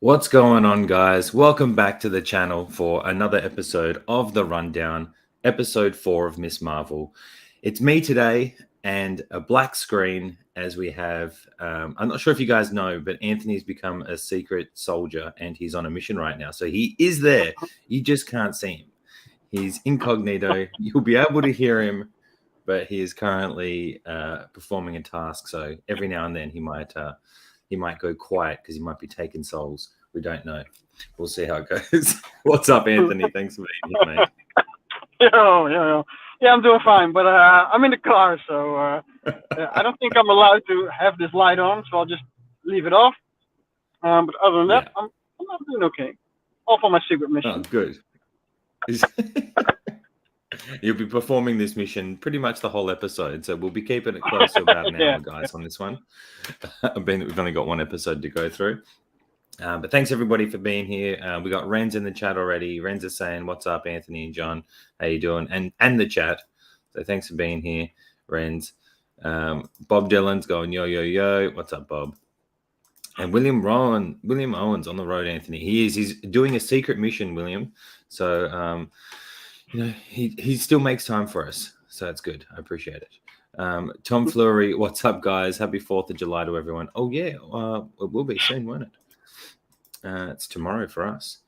What's going on, guys? Welcome back to the channel for another episode of The Rundown, episode 4 of Miss Marvel. It's me today and a black screen as we have, I'm not sure if you guys know, but Anthony's become a secret soldier and he's on a mission right now. So he is there. You just can't see him. He's incognito. You'll be able to hear him, but he is currently performing a task. So every now and then he might go quiet because he might be taking souls. We don't know. We'll see how it goes. What's up, Anthony? Thanks for being here, mate. Yeah, I'm doing fine, but I'm in the car, so I don't think I'm allowed to have this light on, so I'll just leave it off. But other than that, I'm not doing okay. Off on my secret mission. Oh, good. You'll be performing this mission pretty much the whole episode, so we'll be keeping it close to about an hour, guys, on this one. We've only got one episode to go through. But thanks, everybody, for being here. We got Renz in the chat already. Renz is saying, what's up, Anthony and John? How you doing? And the chat. So thanks for being here, Renz. Bob Dylan's going, yo, yo, yo. What's up, Bob? And William Owens on the road, Anthony. He's doing a secret mission, William. So, he still makes time for us. So it's good. I appreciate it. Tom Fleury, what's up, guys? Happy 4th of July to everyone. Oh, yeah. It will be soon, won't it? It's tomorrow for us.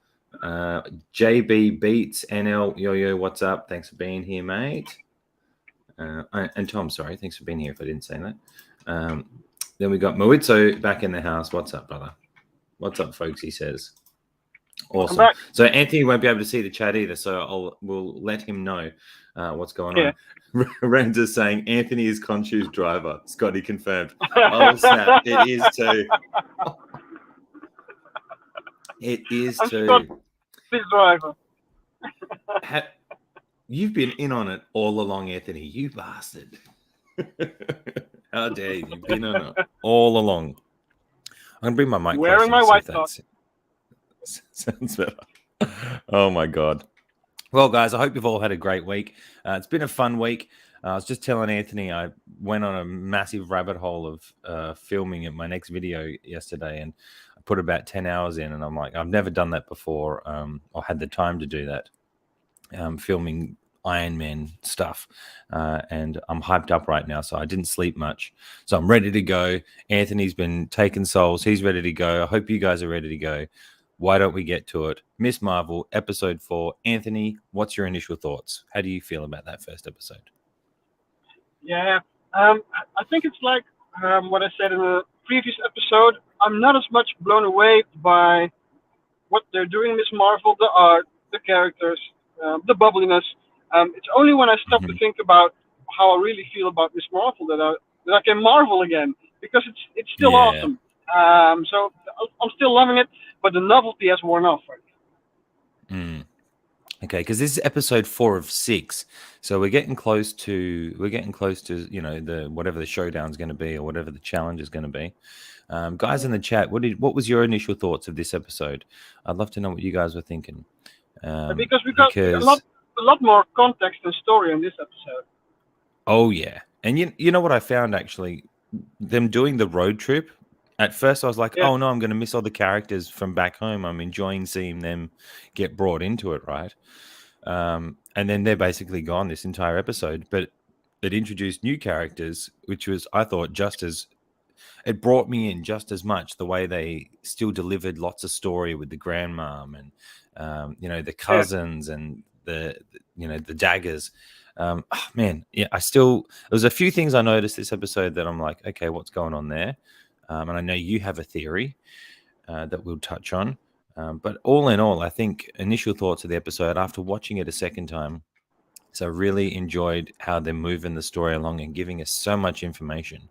JB Beats NL, yo, what's up? Thanks for being here, mate. And Tom, sorry, thanks for being here if I didn't say that. Then we got Moitzo back in the house. What's up, brother? What's up, folks? He says. Awesome. So Anthony won't be able to see the chat either, so we'll let him know what's going on. Ren's saying Anthony is Conchu's driver. Scotty confirmed. Oh snap! It is too. It is too. His driver. You've been in on it all along, Anthony. You bastard! How dare you? You've been on it all along. I'm gonna bring my mic. Wearing my white socks. Sounds better. Oh my god. Well, guys, I hope you've all had a great week. It's been a fun week. I was just telling Anthony I went on a massive rabbit hole of filming at my next video yesterday, and I put about 10 hours in, and I'm like, I've never done that before or had the time to do that, filming Iron Man stuff, and I'm hyped up right now, so I didn't sleep much. So I'm ready to go. Anthony's been taking souls. He's ready to go. I hope you guys are ready to go. Why don't we get to it? Miss Marvel, episode 4. Anthony, what's your initial thoughts? How do you feel about that first episode? Yeah, I think it's like what I said in the previous episode. I'm not as much blown away by what they're doing in Miss Marvel, the art, the characters, the bubbliness. It's only when I stop to think about how I really feel about Miss Marvel that I can marvel again, because it's still awesome. So I'm still loving it, but the novelty has worn off. Right? Okay, because this is episode 4 of 6, so we're getting close to the whatever the showdown's going to be or whatever the challenge is going to be. Guys in the chat, what was your initial thoughts of this episode? I'd love to know what you guys were thinking. Because we got a lot more context and story in this episode. Oh yeah, and you know what I found actually, them doing the road trip. At first, I was like, oh, no, I'm going to miss all the characters from back home. I'm enjoying seeing them get brought into it, right? And then they're basically gone this entire episode. But it introduced new characters, which was, I thought, it brought me in just as much, the way they still delivered lots of story with the grandmom and, the cousins and the daggers. There was a few things I noticed this episode that I'm like, okay, what's going on there? And I know you have a theory that we'll touch on. But all in all, I think initial thoughts of the episode after watching it a second time. So I really enjoyed how they're moving the story along and giving us so much information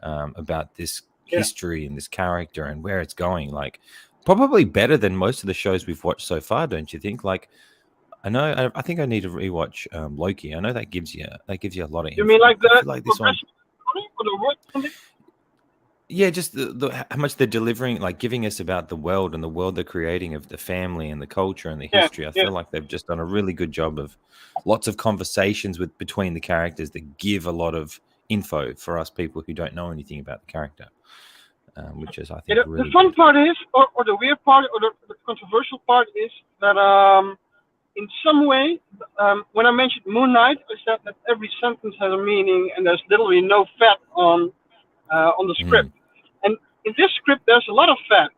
about this history and this character and where it's going. Like, probably better than most of the shows we've watched so far, don't you think? Like, I think I need to rewatch Loki. I know that gives you a lot of. You mean like the this one? Yeah, just how much they're delivering, like giving us about the world and the world they're creating of the family and the culture and the history. I feel like they've just done a really good job of lots of conversations between the characters that give a lot of info for us people who don't know anything about the character. which is, I Yeah, think, the really fun good. part is, or the weird part, or the controversial part is that in some way, when I mentioned Moon Knight, I said that every sentence has a meaning, and there's literally no fat on the script. Mm, And in this script, there's a lot of fat,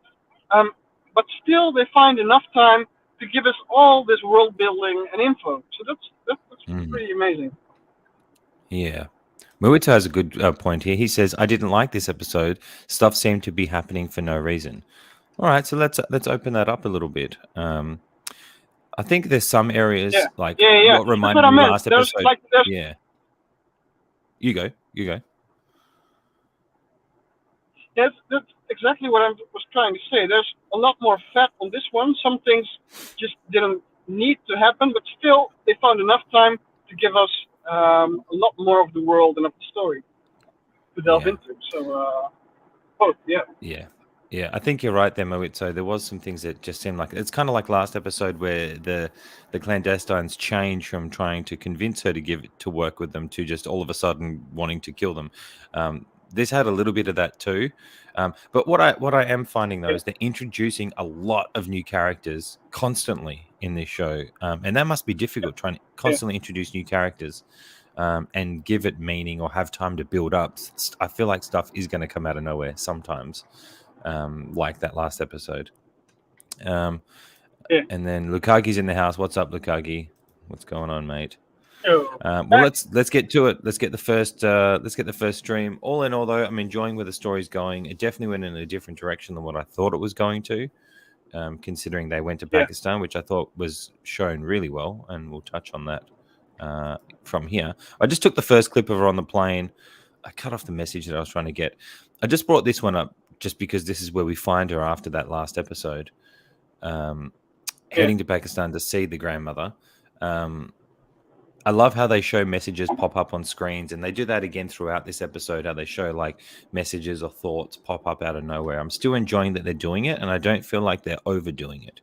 um, but still they find enough time to give us all this world building and info. So that's mm. pretty amazing. Yeah. Muito has a good point here. He says, "I didn't like this episode. Stuff seemed to be happening for no reason." All right, so let's open that up a little bit. I think there's some Yeah, areas like yeah. what That's reminded what I me meant. last episode. There's Yeah, you go, you go. that's exactly what I was trying to say. There's a lot more fat on this one. Some things just didn't need to happen, but still they found enough time to give us a lot more of the world and of the story to delve Yeah, into. So both, yeah, yeah, yeah. I think you're right there, Moito. There was some things that just seemed like it's kind of like last episode where the clandestines change from trying to convince her to give to work with them to just all of a sudden wanting to kill them. This had a little bit of that too. But what I am finding though yeah, is they're introducing a lot of new characters constantly in this show, and that must be difficult trying to yeah, constantly introduce new characters. And give it meaning or have time to build up. I feel like stuff is going to come out of nowhere sometimes, like that last episode. Um, yeah. and then Lukagi's in the house. What's up, Lukagi? What's going on, mate? So Well, back, let's get to it. Let's get the first stream. All in all, though, I'm enjoying where the story's going. It definitely went in a different direction than what I thought it was going to. Considering they went to yeah, Pakistan, which I thought was shown really well, and we'll touch on that from here. I just took the first clip of her on the plane. I cut off the message that I was trying to get. I just brought this one up just because this is where we find her after that last episode, um, yeah, heading to Pakistan to see the grandmother. Um, I love how they show messages pop up on screens, and they do that again throughout this episode. How they show like messages or thoughts pop up out of nowhere. I'm still enjoying that they're doing it, and I don't feel like they're overdoing it.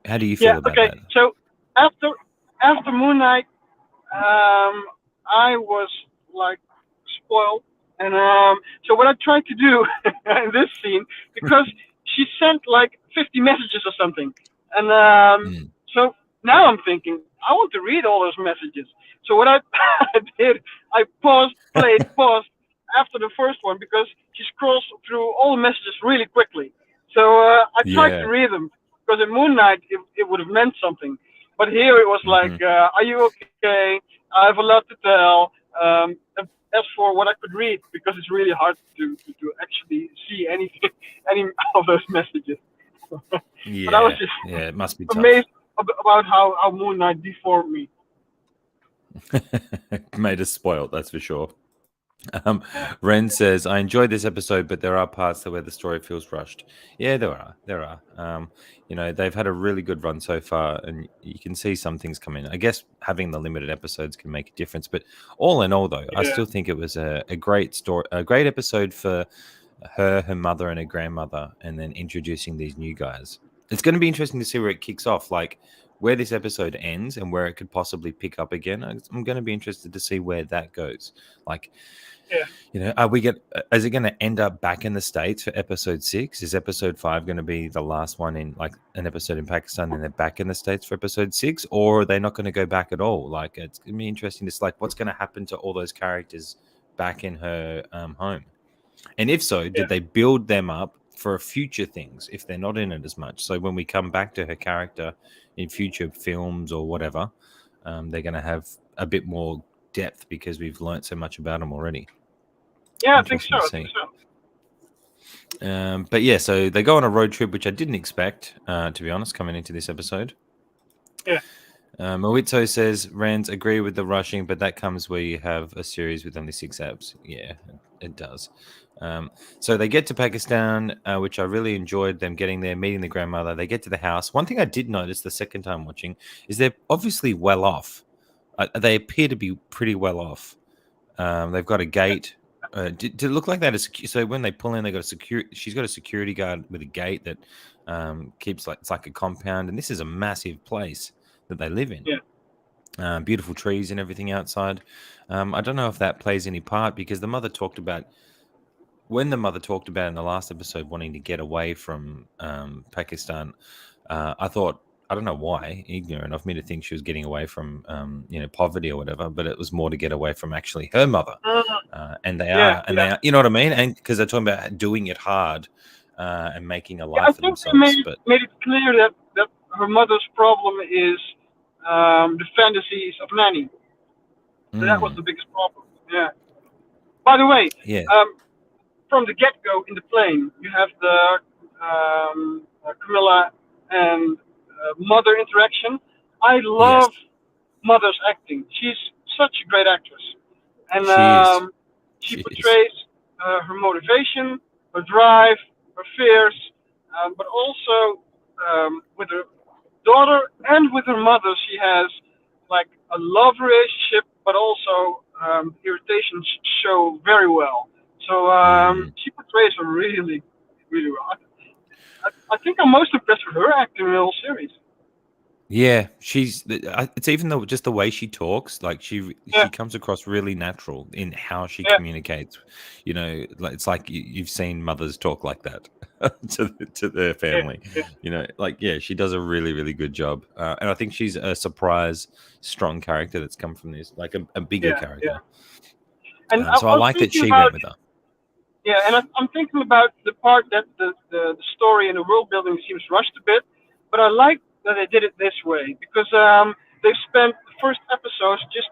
How do you yeah. feel about Okay, that? so after Moon Knight, I was like spoiled, and so what I tried to do in this scene, because she sent like 50 messages or something, and Mm. so now I'm thinking I want to read all those messages. So what I did, I paused after the first one because she scrolls through all the messages really quickly. So I tried to Yeah. read them because in Moon Knight it would have meant something. But here it was like, Hmm. are you okay? I have a lot to tell. As for what I could read, because it's really hard to actually see anything, any of those messages. But I was Yeah. just Yeah. It must be tough. amazed about how Moon Knight deformed me. Made us spoiled, that's for sure. Um, Ren says, I enjoyed this episode, but there are parts where the story feels rushed. Yeah, there are. There are. They've had a really good run so far, and you can see some things come in. I guess having the limited episodes can make a difference. But all in all, though, I Yeah, still think it was a great story, a great episode for her mother, and her grandmother, and then introducing these new guys. It's going to be interesting to see where it kicks off, like where this episode ends and where it could possibly pick up again. I'm going to be interested to see where that goes. Like, yeah, is it going to end up back in the States for episode 6? Is episode 5 going to be the last one in like an episode in Pakistan and they're back in the States for episode 6? Or are they not going to go back at all? Like, it's going to be interesting to like what's going to happen to all those characters back in her home. And if so, yeah, did they build them up for future things if they're not in it as much? So when we come back to her character in future films or whatever, they're going to have a bit more depth because we've learned so much about them already. yeah. I think Interesting so. to I think see. so. But yeah, so they go on a road trip, which I didn't expect, to be honest, coming into this episode. Yeah, Mawito says, Rands agree with the rushing, but that comes where you have a series with only 6 apps. Yeah, it does. So they get to Pakistan, which I really enjoyed them getting there, meeting the grandmother. They get to the house. One thing I did notice the second time watching is they're obviously well off. They appear to be pretty well off. They've got a gate. Did it look like that? So when they pull in, they got a security. She's got a security guard with a gate that keeps it's like a compound, and this is a massive place that they live in. yeah, Beautiful trees and everything outside. I don't know if that plays any part because the mother talked about when the mother talked about in the last episode wanting to get away from Pakistan, I thought, I don't know why, ignorant of me to think she was getting away from poverty or whatever, but it was more to get away from actually her mother. Uh, And they yeah, are, yeah, you know what I mean? And because they're talking about doing it hard and making a yeah. I life for think they themselves. But made it clear that her mother's problem is the fantasies of nanny. So that was mm, the biggest problem. Yeah. By the way, yeah, um, from the get-go in the plane, you have the Camilla and mother interaction. I yes, love mother's acting. She's such a great actress, and she is. she She is. portrays her motivation, her drive, her fears, but also with her daughter and with her mother, she has like a love relationship, but also irritations show very well. So Mm. she portrays her really, really well. I think I'm most impressed with her acting in the whole series. Yeah, it's even though just the way she talks, like Yeah, she comes across really natural in how she yeah, communicates. Like it's like you've seen mothers talk like that to their yeah, family. yeah, Like yeah, she does a really really good job, and I think she's a surprise strong character that's come from this, like a bigger yeah, yeah. character. And So I I was like that thinking she about went with her. yeah, and I'm thinking about the part that the story and the world building seems rushed a bit, but I like that they did it this way because they've spent the first episodes just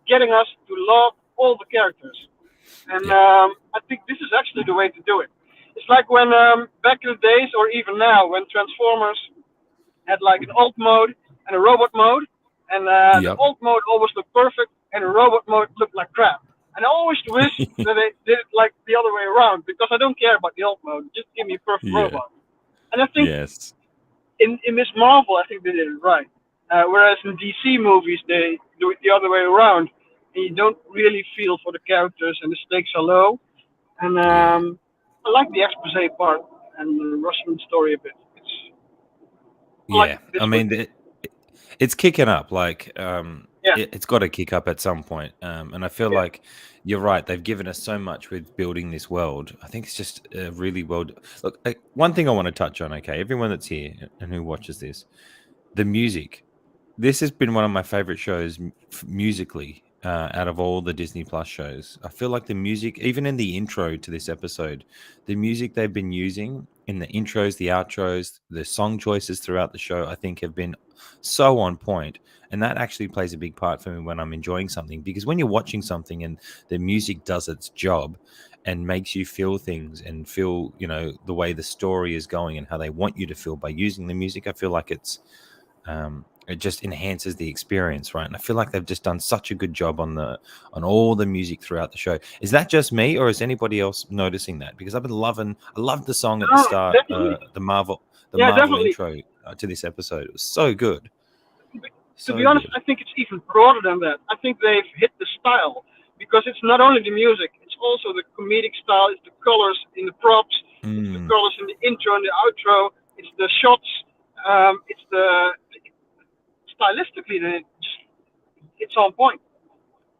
getting us to love all the characters. And Yeah, I think this is actually the way to do it. It's like when back in the days, or even now, when Transformers had like an alt mode and a robot mode, and the yep, alt mode always looked perfect, and the robot mode looked like crap. And I always wish that they did it like the other way around because I don't care about the alt mode. Just give me a perfect yeah, robot. And I think yes. in Miss Marvel, I think they did it right. Whereas in DC movies, they do it the other way around, and you don't really feel for the characters, and the stakes are low. And Yeah, I like the expose part and the Russian story a bit. I like yeah. it this I way. mean, it's kicking up. Like, Yeah, it's got to kick up at some point. And I feel yeah, like you're right. They've given us so much with building this world. I think it's just really well. Look, one thing I want to touch on. Okay, everyone that's here and who watches this, the music. This has been one of my favorite shows musically out of all the Disney Plus shows. I feel like the music, even in the intro to this episode, the music they've been using in the intros, the outros, the song choices throughout the show, I think have been so on point. And that actually plays a big part for me when I'm enjoying something, because when you're watching something and the music does its job and makes you feel things and feel, the way the story is going and how they want you to feel by using the music, I feel like it just enhances the experience, right? And I feel like they've just done such a good job on all the music throughout the show. Is that just me, or is anybody else noticing that? Because I loved the song at the no, start, definitely. the Yeah, Marvel definitely. intro to this episode. It was so good, To be so honest, good. I think it's even broader than that. I think they've hit the style because it's not only the music; it's also the comedic style. It's the colors in the props. It's the Mm, colors in the intro and the outro. It's the shots. It's the stylistically, it's on point.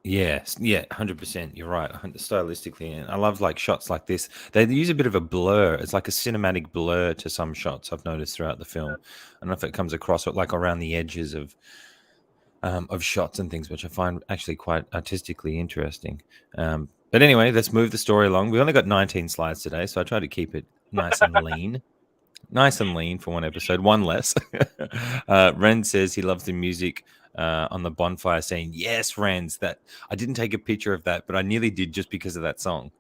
yes, yeah, 100%. You're right. Stylistically, and I love like shots like this. They use a bit of a blur. It's like a cinematic blur to some shots I've noticed throughout the film. I don't know if it comes across, but like around the edges of shots and things, which I find actually quite artistically interesting. But anyway, let's move the story along. We only got 19 slides today, so I try to keep it nice and lean. Nice and lean for one episode, one less. Ren says he loves the music on the bonfire scene. Yes, Ren's that I didn't take a picture of that, but I nearly did just because of that song.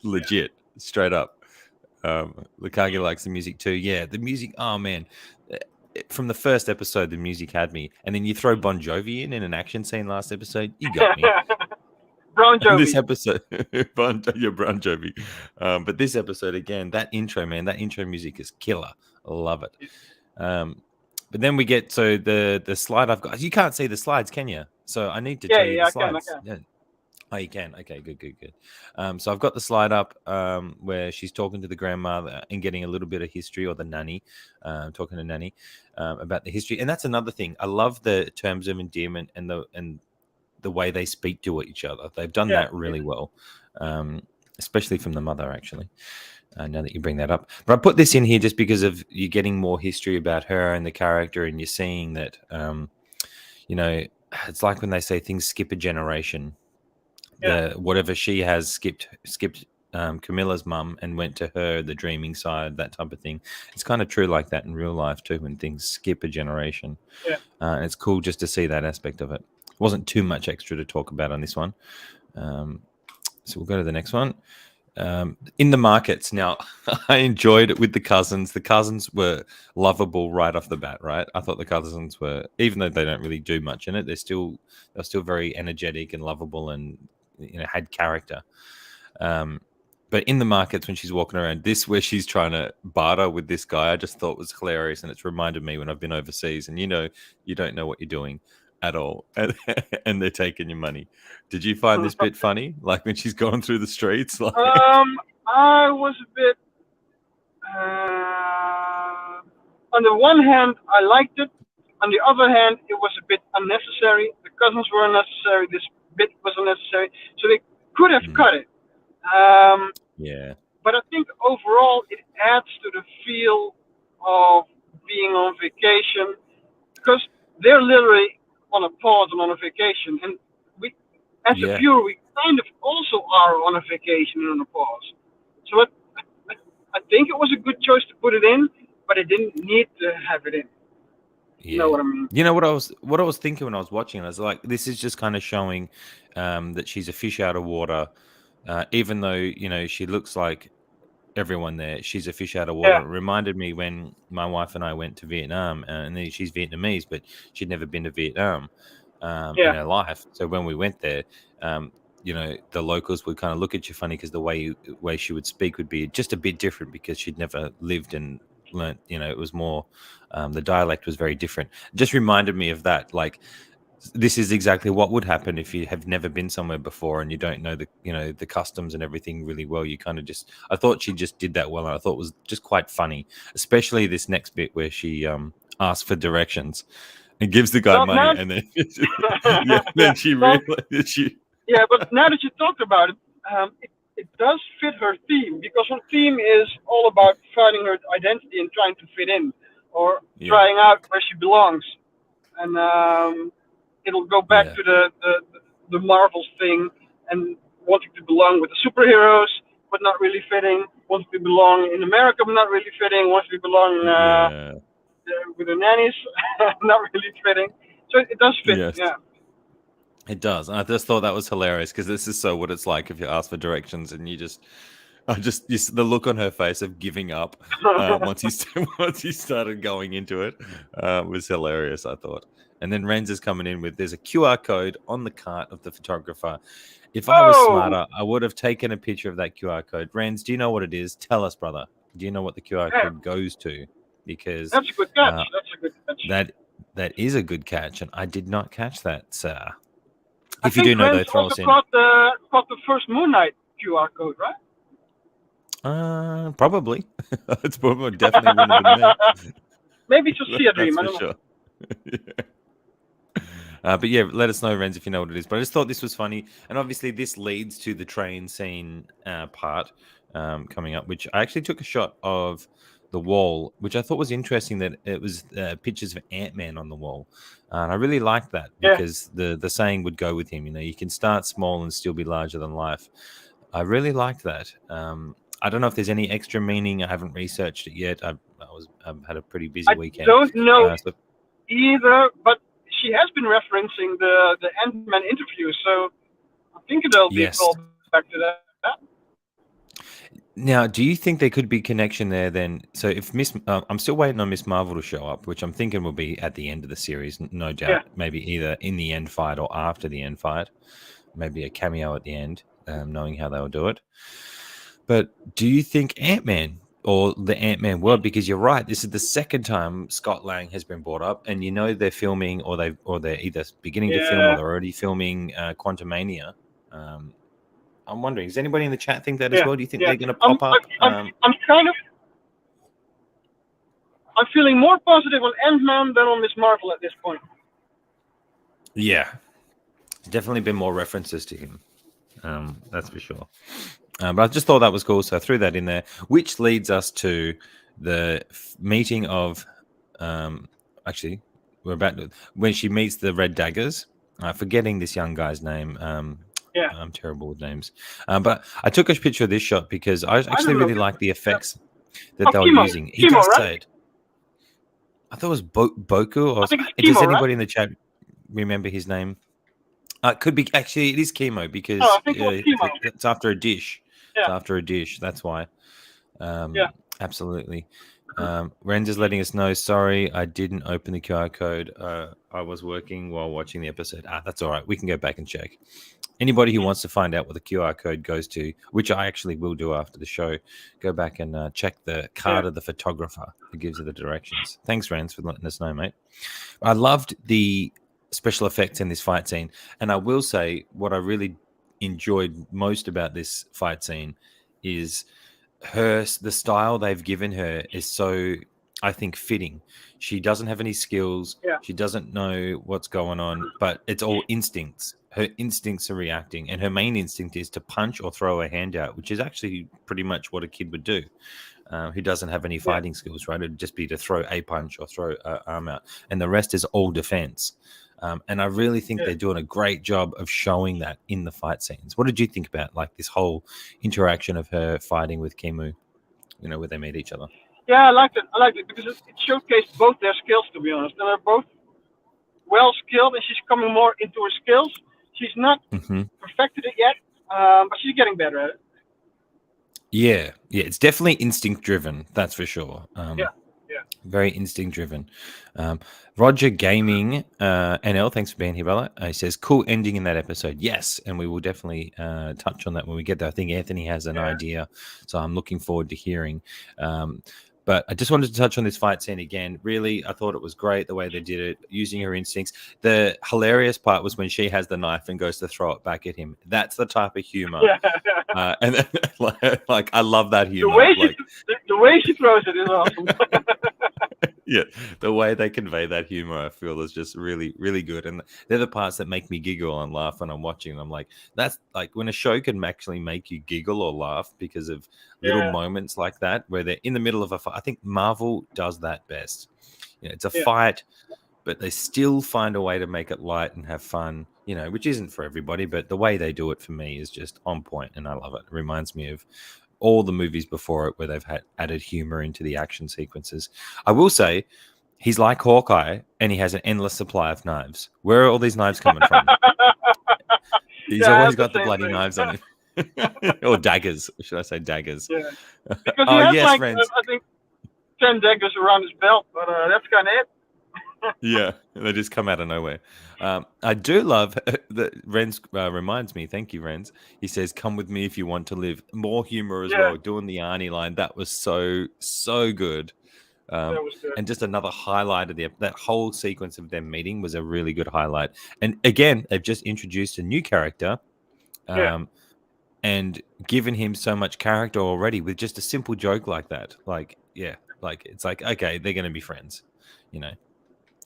Legit, straight up. Lukagi likes the music too. Yeah, the music. Oh man, from the first episode, the music had me, and then you throw Bon Jovi in an action scene last episode, you got me. Brown And this Jovi. episode, your Bon Jovi, but this episode again, that intro, man, that intro music is killer. I love it. Um, but then we get the slide I've got. You can't see the slides, can you? So I need to Yeah, tell yeah, you yeah, the I can, I slides. can. Yeah. Oh, you can. Okay, good, good, good. So I've got the slide up where she's talking to the grandmother and getting a little bit of history, or the nanny, talking to nanny about the history. And that's another thing. I love the terms of endearment and the way they speak to each other. They've done Yeah, that yeah, really well. Um, especially from the mother, actually. Now that you bring that up, but I put this in here just because of you getting more history about her and the character, and you're seeing that, it's like when they say things skip a generation. Whatever she has skipped Camilla's mum and went to her, the dreaming side, that type of thing. It's kind of true like that in real life too, when things skip a generation. And it's cool just to see that aspect of it. Wasn't too much extra to talk about on this one. So we'll go to the next one. In the markets now, I enjoyed it with the cousins. The cousins were lovable right off the bat, right? I thought the cousins were, even though they don't really do much in it, they're still very energetic and lovable, and had character. But in the markets, when she's walking around, this where she's trying to barter with this guy, I just thought was hilarious, and it's reminded me when I've been overseas, and you don't know what you're doing at all, and they're taking your money. Did you find this bit funny? Like when she's going through the streets? Like... I was a bit. On the one hand, I liked it. On the other hand, it was a bit unnecessary. The cousins were unnecessary. This bit was unnecessary. So they could have cut it. Yeah. But I think overall it adds to the feel of being on vacation, because they're literally on a pause and on a vacation, and we, as a viewer, we kind of also are on a vacation and on a pause. So I think it was a good choice to put it in, but it didn't need to have it in. You know what I mean? You know what I was thinking when I was watching it? I was like, this is just kind of showing that she's a fish out of water, even though she looks like everyone there. She's a fish out of water. It reminded me when my wife and I went to Vietnam, and she's Vietnamese, but she'd never been to Vietnam in her life. So when we went there, the locals would kind of look at you funny because the way she would speak would be just a bit different, because she'd never lived and learnt. It was more the dialect was very different. It just reminded me of that. Like, this is exactly what would happen if you have never been somewhere before and you don't know the customs and everything really well. You kind of I thought she just did that well, and I thought it was just quite funny, especially this next bit where she asks for directions and gives the guy money, and then then she realizes she. Yeah, but now that you talked about it, it does fit her theme, because her theme is all about finding her identity and trying to fit in, or trying out where she belongs, and it'll go back to the Marvels thing, and wanting to belong with the superheroes but not really fitting, wanting to belong in America but not really fitting, wanting to belong with the nannies, not really fitting. So it does fit, It does. And I just thought that was hilarious, because this is so what it's like if you ask for directions and the look on her face of giving up once he started going into it was hilarious, I thought. And then Renz is coming in with, there's a QR code on the cart of the photographer. If I was smarter, I would have taken a picture of that QR code. Renz, do you know what it is? Tell us, brother. Do you know what the QR code goes to? Because that's a good catch. That's a good catch. That is a good catch, and I did not catch that, sir. If you do know, though, throw us in. Caught the first Moon Knight QR code, right? Probably. It's probably definitely wouldn't have been me. Maybe just see a dream. I don't know. But yeah, let us know, Renz, if you know what it is. But I just thought this was funny, and obviously this leads to the train scene part coming up, which I actually took a shot of the wall, which I thought was interesting, that it was pictures of Ant-Man on the wall. And I really liked that, because the saying would go with him, you can start small and still be larger than life. I really liked that. I don't know if there's any extra meaning. I haven't researched it yet. I've had a pretty busy weekend. I don't know either, but she has been referencing the Ant-Man interview, so I think there'll be a call back to that. Now, do you think there could be connection there then? So if I'm still waiting on Miss Marvel to show up, which I'm thinking will be at the end of the series, no doubt. Maybe either in the end fight or after the end fight. Maybe a cameo at the end, knowing how they'll do it. But do you think Ant-Man or the Ant-Man world? Because you're right, this is the second time Scott Lang has been brought up, and they're filming, or they're either beginning to film, or they're already filming Quantumania. I'm wondering, does anybody in the chat think that as well? Do you think they're going to pop up? I'm feeling more positive on Ant-Man than on Miss Marvel at this point. Yeah, there's definitely been more references to him. That's for sure. But I just thought that was cool, so I threw that in there, which leads us to the meeting of, actually, we're about to, when she meets the Red Daggers. Forgetting this young guy's name. Yeah. I'm terrible with names. But I took a picture of this shot because I actually don't know. really like the effects that Oh, they were Chemo. using. He Chemo, does right? say it. I thought it was Boku. I think it's Does Chemo, right? anybody in the chat remember his name? It could be, actually, it is Chemo Oh, because I think it was Chemo. it's after a dish. It's Yeah. after a dish. That's why. Yeah. Absolutely. Ren's is letting us know, sorry, I didn't open the QR code. I was working while watching the episode. That's all right. We can go back and check. Anybody who wants to find out what the QR code goes to, which I actually will do after the show, go back and check the card of the photographer who gives you the directions. Thanks, Rens, for letting us know, mate. I loved the special effects in this fight scene. And I will say what I really enjoyed most about this fight scene is the style they've given her is so, I think, fitting. She doesn't have any skills. Yeah. She doesn't know what's going on, but it's all instincts. Her instincts are reacting, and her main instinct is to punch or throw her hand out, which is actually pretty much what a kid would do who doesn't have any fighting skills, right? It'd just be to throw a punch or throw an arm out, and the rest is all defense. And I really think they're doing a great job of showing that in the fight scenes. What did you think about like this whole interaction of her fighting with Kimu, where they meet each other? Yeah, I liked it because it showcased both their skills, to be honest. And they're both well skilled, and she's coming more into her skills. She's not perfected it yet, but she's getting better at it. Yeah, it's definitely instinct driven. That's for sure. Yeah. Very instinct driven. Roger Gaming NL, thanks for being here, brother. He says, cool ending in that episode. Yes, and we will definitely touch on that when we get there. I think Anthony has an idea, so I'm looking forward to hearing. But I just wanted to touch on this fight scene again. Really, I thought it was great the way they did it, using her instincts. The hilarious part was when she has the knife and goes to throw it back at him. That's the type of humor. And like, I love that humor. The way she throws it is awesome. Yeah, the way they convey that humor, I feel, is just really, really good. And they're the parts that make me giggle and laugh when I'm watching. I'm like, that's like when a show can actually make you giggle or laugh because of little moments like that, where they're in the middle of a fight. I think Marvel does that best. It's a fight, but they still find a way to make it light and have fun, which isn't for everybody, but the way they do it for me is just on point, and I love it. It reminds me of all the movies before it where they've had added humor into the action sequences. I will say he's like Hawkeye and he has an endless supply of knives. Where are all these knives coming from? He's always got the bloody knives on him. Or daggers. Should I say daggers? Yeah. Because he has I think 10 daggers around his belt, but that's kind of it. Yeah, they just come out of nowhere. I do love that Renz reminds me. Thank you, Renz. He says, "Come with me if you want to live." More humor as well. Doing the Arnie line, that was so good. That was good. And just another highlight of that whole sequence of them meeting was a really good highlight. And again, they've just introduced a new character, and given him so much character already with just a simple joke like that. It's like, okay, they're going to be friends,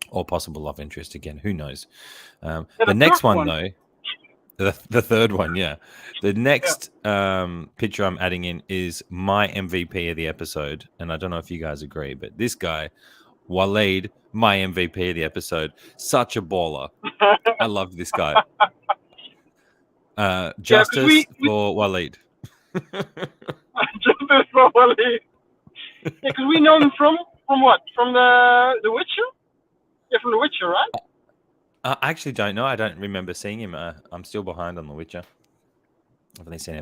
or possible love interest again. Who knows? The next one, though, the third one, the next picture I'm adding in is my MVP of the episode, and I don't know if you guys agree, but this guy, Waleed, my MVP of the episode, such a baller. I love this guy. Justice for Waleed. Justice for Waleed. Yeah, because we know him from what? From the Witcher? Yeah, from The Witcher, right? I actually don't know. I don't remember seeing him. I'm still behind on The Witcher. I've only seen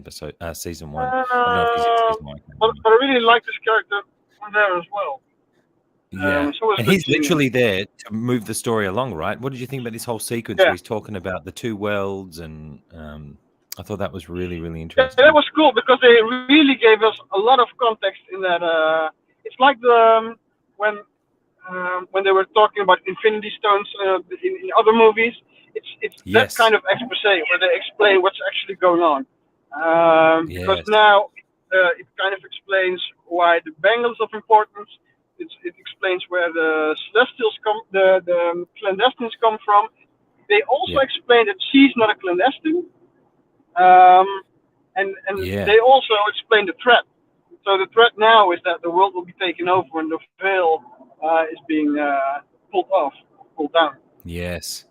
season 1. I don't know if he's in season 1. But I really like this character on there as well. Yeah, and he's literally there to move the story along, right? What did you think about this whole sequence where he's talking about the two worlds? And I thought that was really, really interesting. Yeah, that was cool because they really gave us a lot of context in that. It's like when they were talking about Infinity Stones in other movies, it's that kind of expose where they explain what's actually going on. Because now it kind of explains why the bangles of importance. It explains where the Celestials the clandestines come from. They also explain that she's not a clandestine. and Yeah. they also explain the threat. So the threat now is that the world will be taken over and the veil is being pulled off, pulled down. Yes.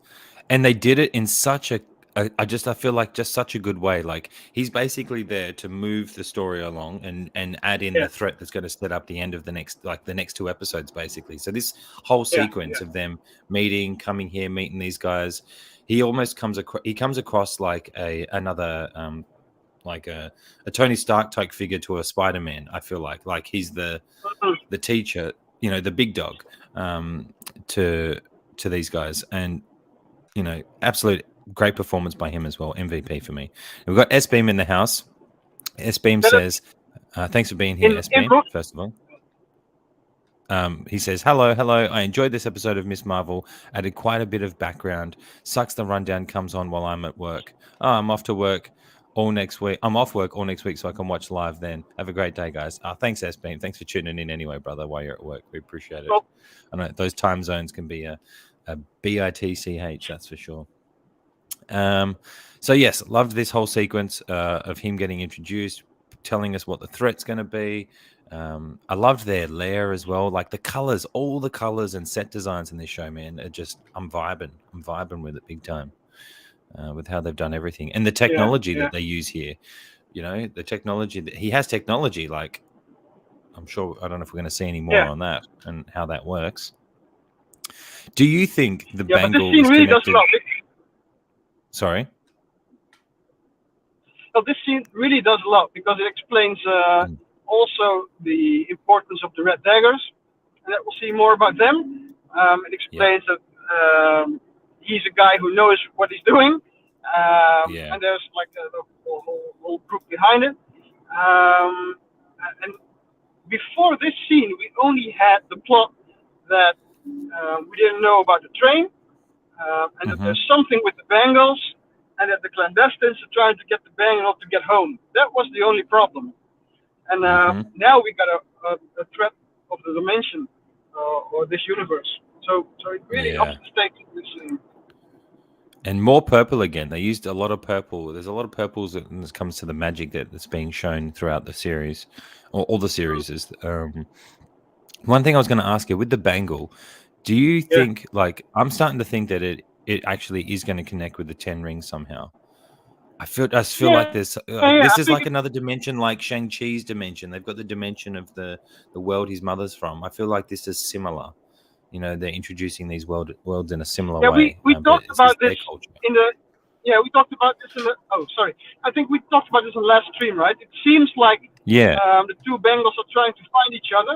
And they did it in such I feel like just such a good way. Like he's basically there to move the story along and add in Yeah, the threat that's going to set up the end of the next two episodes, basically. So this whole yeah, sequence yeah. of them meeting, coming here, meeting these guys, he almost comes across like another like a Tony Stark type figure to a Spider-Man. I feel like he's Mhm. the teacher, the big dog, to these guys. And absolute great performance by him as well. MVP for me. We've got S Beam in the house. S Beam That says, "Thanks for being here, S in Beam." First of all, he says, "Hello, hello. I enjoyed this episode of Miss Marvel. Added quite a bit of background. Sucks the rundown comes on while I'm at work. Oh, I'm off to work all next week. I'm off work all next week, so I can watch live then. Have a great day, guys. Thanks, S Beam. Thanks for tuning in anyway, brother. While you're at work, we appreciate it. well, I know those time zones can be a bitch. That's for sure." So yes, loved this whole sequence of him getting introduced, telling us what the threat's going to be. I loved their lair as well, like the colors, all the colors and set designs in this show, man. Are just I'm vibing with it big time with how they've done everything and the yeah, technology yeah, that they use here. The technology that he has technology, like I'm sure I don't know if we're going to see any more yeah, on that and how that works. Do you think the yeah. But this bangle scene is really does a connected? lot. Sorry. Well, this scene really does a lot because it explains Mm, also the importance of the red daggers, and that we'll see more about them. It yeah. explains that he's a guy who knows what he's doing, Yeah. and there's like a whole group behind it. Um, and before this scene, we only had the plot that we didn't know about the train, and that Mm-hmm. there's something with the Bengals, and that the clandestines are trying to get the Bengals to get home. That was the only problem. And Mm-hmm. now we got a threat of the dimension or this universe. So it really ups Yeah. the stakes of this scene. And more purple again. They used a lot of purple. There's a lot of purples when it comes to the magic that's being shown throughout the series, or all the series. Is one thing I was going to ask you with the bangle. Do you Yeah, think, like, I'm starting to think that it actually is going to connect with the Ten Rings somehow? I just feel like yeah, there's yeah. this I is think like another dimension, like Shang-Chi's dimension. They've got the dimension of the world his mother's from. I feel like this is similar. They're introducing these worlds in a similar yeah, way, we but talked it's about just this their culture. in the yeah we talked about this in the oh sorry I think we talked about this in the last stream, right? It seems like Yeah. the two Bengals are trying to find each other,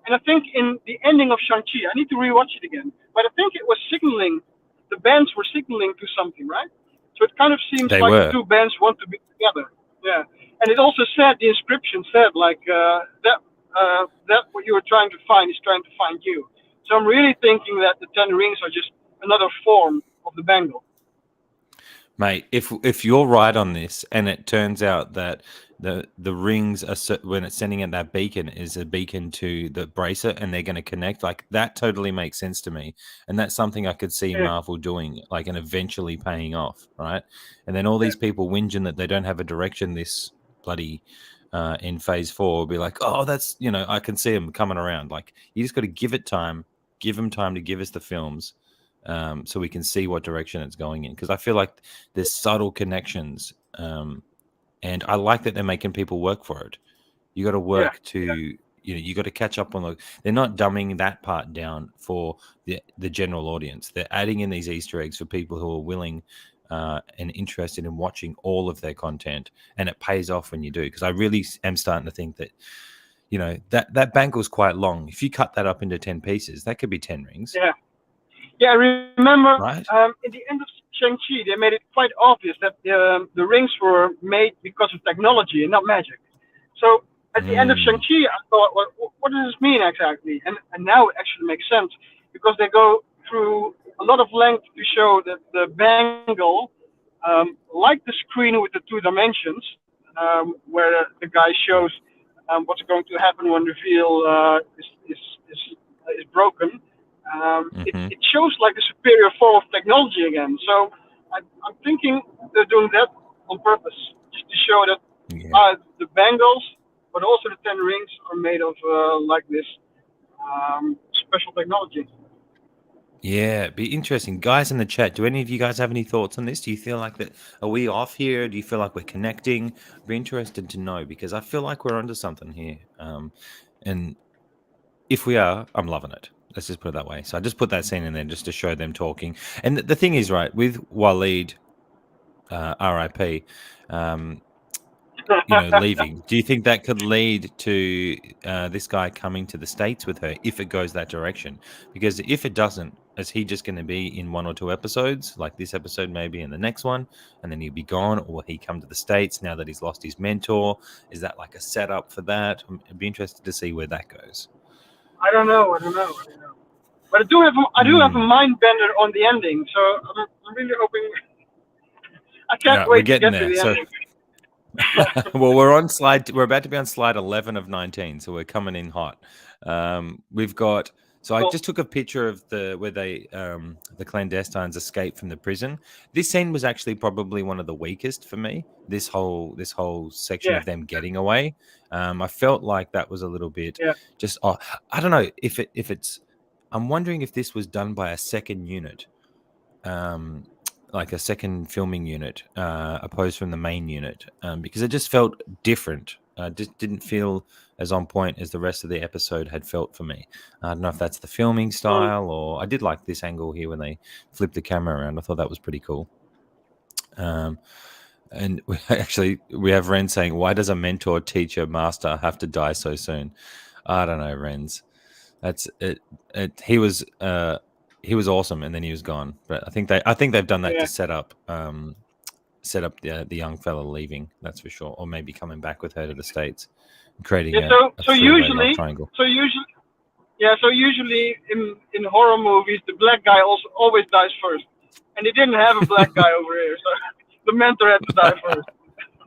and I think in the ending of Shang-Chi, I need to rewatch it again, but I think it was signaling, the bands were signaling to something, right? So it kind of seems They like the were. two bands want to be together. Yeah, and it also said, the inscription said like that what you were trying to find is trying to find you. So I'm really thinking that the Ten Rings are just another form of the Bengal. Mate, if you're right on this, and it turns out that the rings are when it's sending out that beacon is a beacon to the bracelet, and they're going to connect, like that totally makes sense to me, and that's something I could see Yeah, Marvel doing, like, and eventually paying off, right? And then all yeah, these people whinging that they don't have a direction this bloody in Phase 4 will be like, oh, that's I can see them coming around. Like you just got to give it time, give them time to give us the films. So we can see what direction it's going in, because I feel like there's subtle connections, and I like that they're making people work for it. You got to yeah, work to, you got to catch up on the. They're not dumbing that part down for the general audience. They're adding in these Easter eggs for people who are willing and interested in watching all of their content, and it pays off when you do. Because I really am starting to think that that bangle's quite long. If you cut that up into 10 pieces, that could be 10 rings, yeah. Yeah, I remember right? in the end of Shang-Chi, they made it quite obvious that the rings were made because of technology and not magic. So at the end of Mm, Shang-Chi, I thought, what does this mean exactly? And now it actually makes sense because they go through a lot of length to show that the bangle, like the screen with the two dimensions, where the guy yeah. shows what's going to happen when the reveal is broken. Hmm. It shows like a superior form of technology again. So I'm thinking they're doing that on purpose, just to show that Yeah. the bangles, but also the 10 rings are made of like this special technology. Yeah, it'd be interesting. Guys in the chat, do any of you guys have any thoughts on this? Do you feel like that? Are we off here? Do you feel like we're connecting? I'd be interested to know because I feel like we're onto something here. And if we are, I'm loving it. Let's just put it that way. So I just put that scene in there just to show them talking. And the thing is, right, with Waleed, RIP, leaving. Do you think that could lead to this guy coming to the States with her if it goes that direction? Because if it doesn't, is he just going to be in 1 or 2 episodes, like this episode, maybe in the next one, and then he'll be gone? Or will he come to the States now that he's lost his mentor? Is that like a setup for that? I'd be interested to see where that goes. I don't know. But I do have a mind bender on the ending, so I'm really hoping. I can't We're wait to getting get to there. the So ending. well, we're about to be on slide 11 of 19, so we're coming in hot. We've got, so I Well, just took a picture of where the clandestines escape from the prison. This scene was actually probably one of the weakest for me. This whole section yeah, of them getting away. I felt like that was a little bit yeah. just, I don't know if it's, I'm wondering if this was done by a second unit. Like a second filming unit, opposed from the main unit, because it just felt different. Just didn't feel as on point as the rest of the episode had felt for me. I don't know if that's the filming Mm. style, or I did like this angle here when they flipped the camera around. I thought that was pretty cool. And we have Ren saying, "Why does a mentor, teacher, master have to die so soon?" I don't know, Ren's. That's it. He was awesome, and then he was gone. But I think they've done that Yeah. to set up the young fella leaving. That's for sure, or maybe coming back with her to the States, creating Yeah. a So three-way love usually, triangle. so usually, yeah. So usually in horror movies, the black guy also always dies first, and they didn't have a black guy over here, so the mentor had to die first.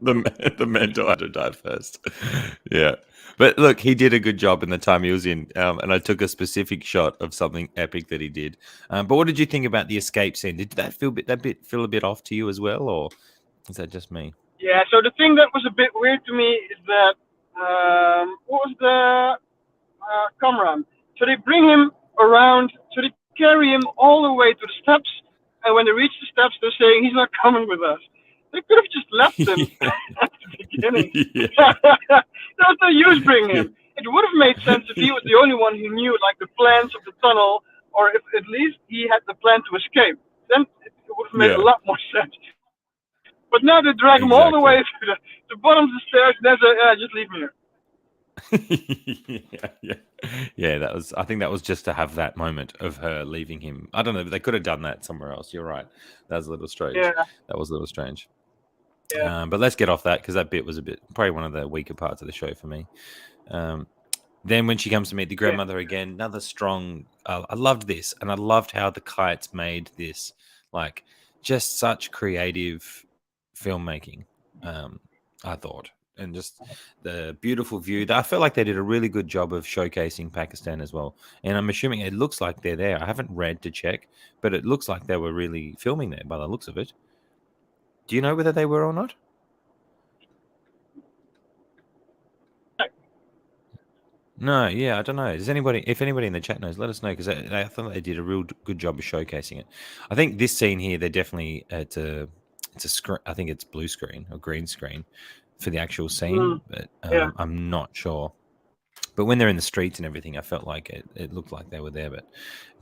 The mentor had to die first. Yeah. But look, he did a good job in the time he was in, and I took a specific shot of something epic that he did. But what did you think about the escape scene? Did that feel a bit off to you as well, or is that just me? Yeah. So the thing that was a bit weird to me is that what was the Kamran? So they bring him around, so they carry him all the way to the steps, and when they reach the steps, they're saying he's not coming with us. They could have just left him at the beginning. Yeah. There was no use bringing him. It would have made sense if he was the only one who knew like the plans of the tunnel, or if at least he had the plan to escape. Then it would have made Yeah. a lot more sense. But now they drag him all the way to the bottom of the stairs. And there's just leave me here. Yeah. That was. I think that was just to have that moment of her leaving him. I don't know. But they could have done that somewhere else. You're right. That was a little strange. Yeah. That was a little strange. Yeah. But let's get off that because that bit was probably one of the weaker parts of the show for me. Then when she comes to meet the grandmother again, another strong. I loved this, and I loved how the kites made this like just such creative filmmaking. I thought, and just the beautiful view. I felt like they did a really good job of showcasing Pakistan as well. And I'm assuming it looks like they're there. I haven't read to check, but it looks like they were really filming there by the looks of it. Do you know whether they were or not? No, yeah, I don't know. If anybody in the chat knows, let us know because I thought they did a real good job of showcasing it. I think this scene here, they're definitely it's a screen. I think it's blue screen or green screen for the actual scene, but Yeah. I'm not sure. But when they're in the streets and everything, I felt like it looked like they were there. But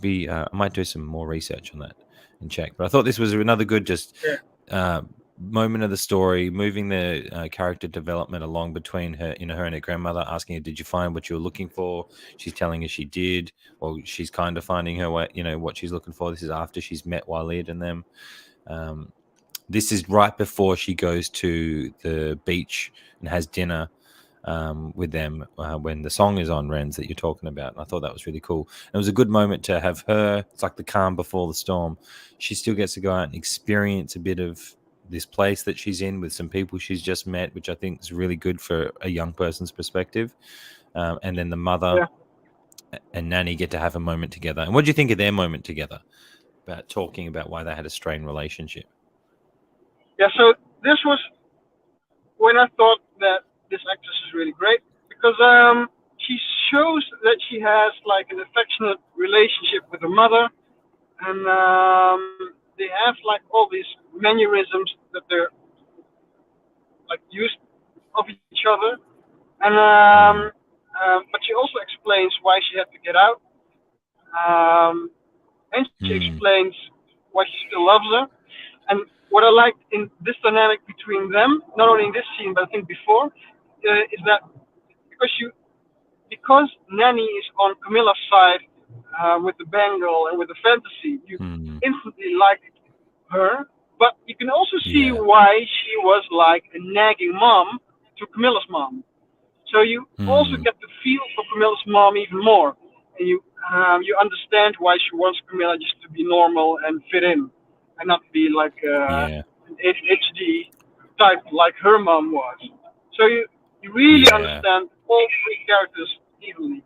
I might do some more research on that and check. But I thought this was another good moment of the story, moving the character development along between her and her grandmother, asking her, "Did you find what you were looking for?" She's telling her she did, or she's kind of finding her way, what she's looking for. This is after she's met Waleed and them. This is right before she goes to the beach and has dinner with them when the song is on, Renz, that you're talking about. And I thought that was really cool. And it was a good moment to have her. It's like the calm before the storm. She still gets to go out and experience a bit of this place that she's in with some people she's just met, which I think is really good for a young person's perspective. And then the mother and Nanny get to have a moment together. And what do you think of their moment together about talking about why they had a strained relationship? Yeah, so this was when I thought that this actress is really great because she shows that she has like an affectionate relationship with her mother, and they have like all these mannerisms that they're like used of each other, and Mm. but she also explains why she had to get out, and she Mm. explains why she still loves her. And what I liked in this dynamic between them, not only in this scene but I think before, is that because you because Nanny is on Camilla's side with the bangle and with the fantasy, you Mm. instantly like her. But you can also see Yeah. why she was like a nagging mom to Camilla's mom. So you also Mm. get to feel for Camilla's mom even more, and you understand why she wants Camilla just to be normal and fit in, and not be like Yeah. an ADHD type like her mom was. So you really Yeah. understand all three characters evenly.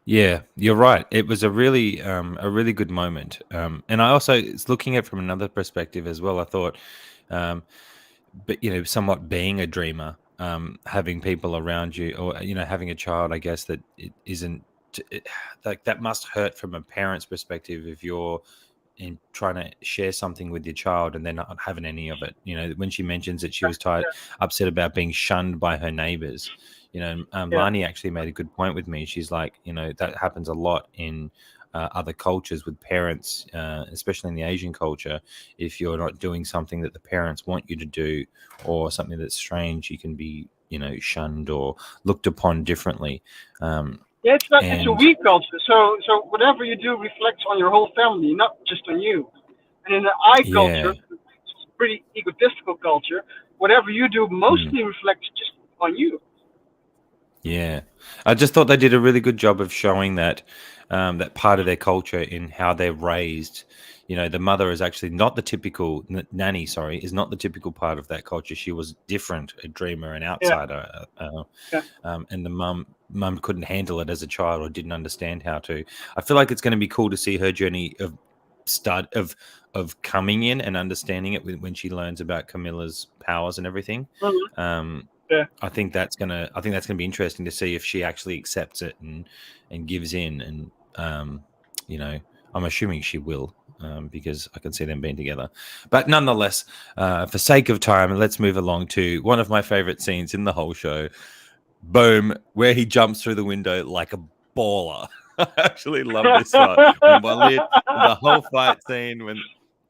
Yeah, you're right. It was a really good moment. And I also, it's looking at it from another perspective as well. I thought, um, but somewhat being a dreamer, having people around you, or having a child, I guess that it isn't like that must hurt from a parent's perspective if you're in trying to share something with your child and they're not having any of it. When she mentions that she was tired, upset about being shunned by her neighbors. Yeah, Lani actually made a good point with me. She's like, that happens a lot in other cultures with parents, especially in the Asian culture. If you're not doing something that the parents want you to do or something that's strange, you can be, shunned or looked upon differently. yeah. It's a And we culture. So whatever you do reflects on your whole family, not just on you. And in the I culture, yeah. it's a pretty egotistical culture. Whatever you do Hmm. mostly reflects just on you. Yeah, I just thought they did a really good job of showing that that part of their culture in how they're raised. The mother is actually not the typical nanny. Sorry, is not the typical part of that culture. She was different, a dreamer, an Yeah, outsider, yeah. and the mum couldn't handle it as a child or didn't understand how to. I feel like it's going to be cool to see her journey of start of coming in and understanding it when she learns about Camilla's powers and everything. Mhm. Um, Yeah. I think that's gonna be interesting to see if she actually accepts it and gives in. And you know, I'm assuming she will, because I can see them being together. But nonetheless, for sake of time, let's move along to one of my favorite scenes in the whole show. Boom, where he jumps through the window like a baller. I actually love this part when Walid, the whole fight scene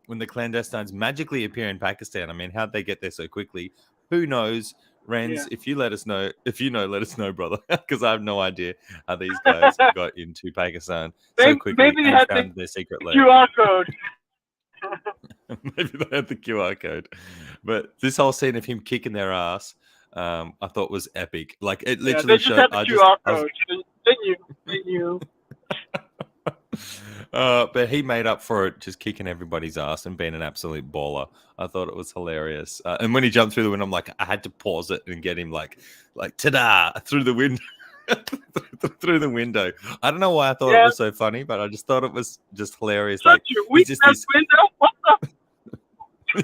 when the clandestines magically appear in Pakistan. I mean, how'd they get there so quickly? Who knows? Yeah. Renz, if you let us know, if you know, let us know, brother, because I have no idea how these guys got into Pakistan so quickly Maybe they and had found their secret the lair. QR code. Maybe they had the QR code. But this whole scene of him kicking their ass, I thought was epic. Like it Yeah, they literally just showed. had the QR code. They knew. They knew. But he made up for it just kicking everybody's ass and being an absolute baller. I thought it was hilarious. And when he jumped through the window, I'm like, I had to pause it and get him like ta-da through the window. Through the window. I don't know why I thought it Yeah, was so funny, but I just thought it was just hilarious. Like such a he's weak just ass this window. What the?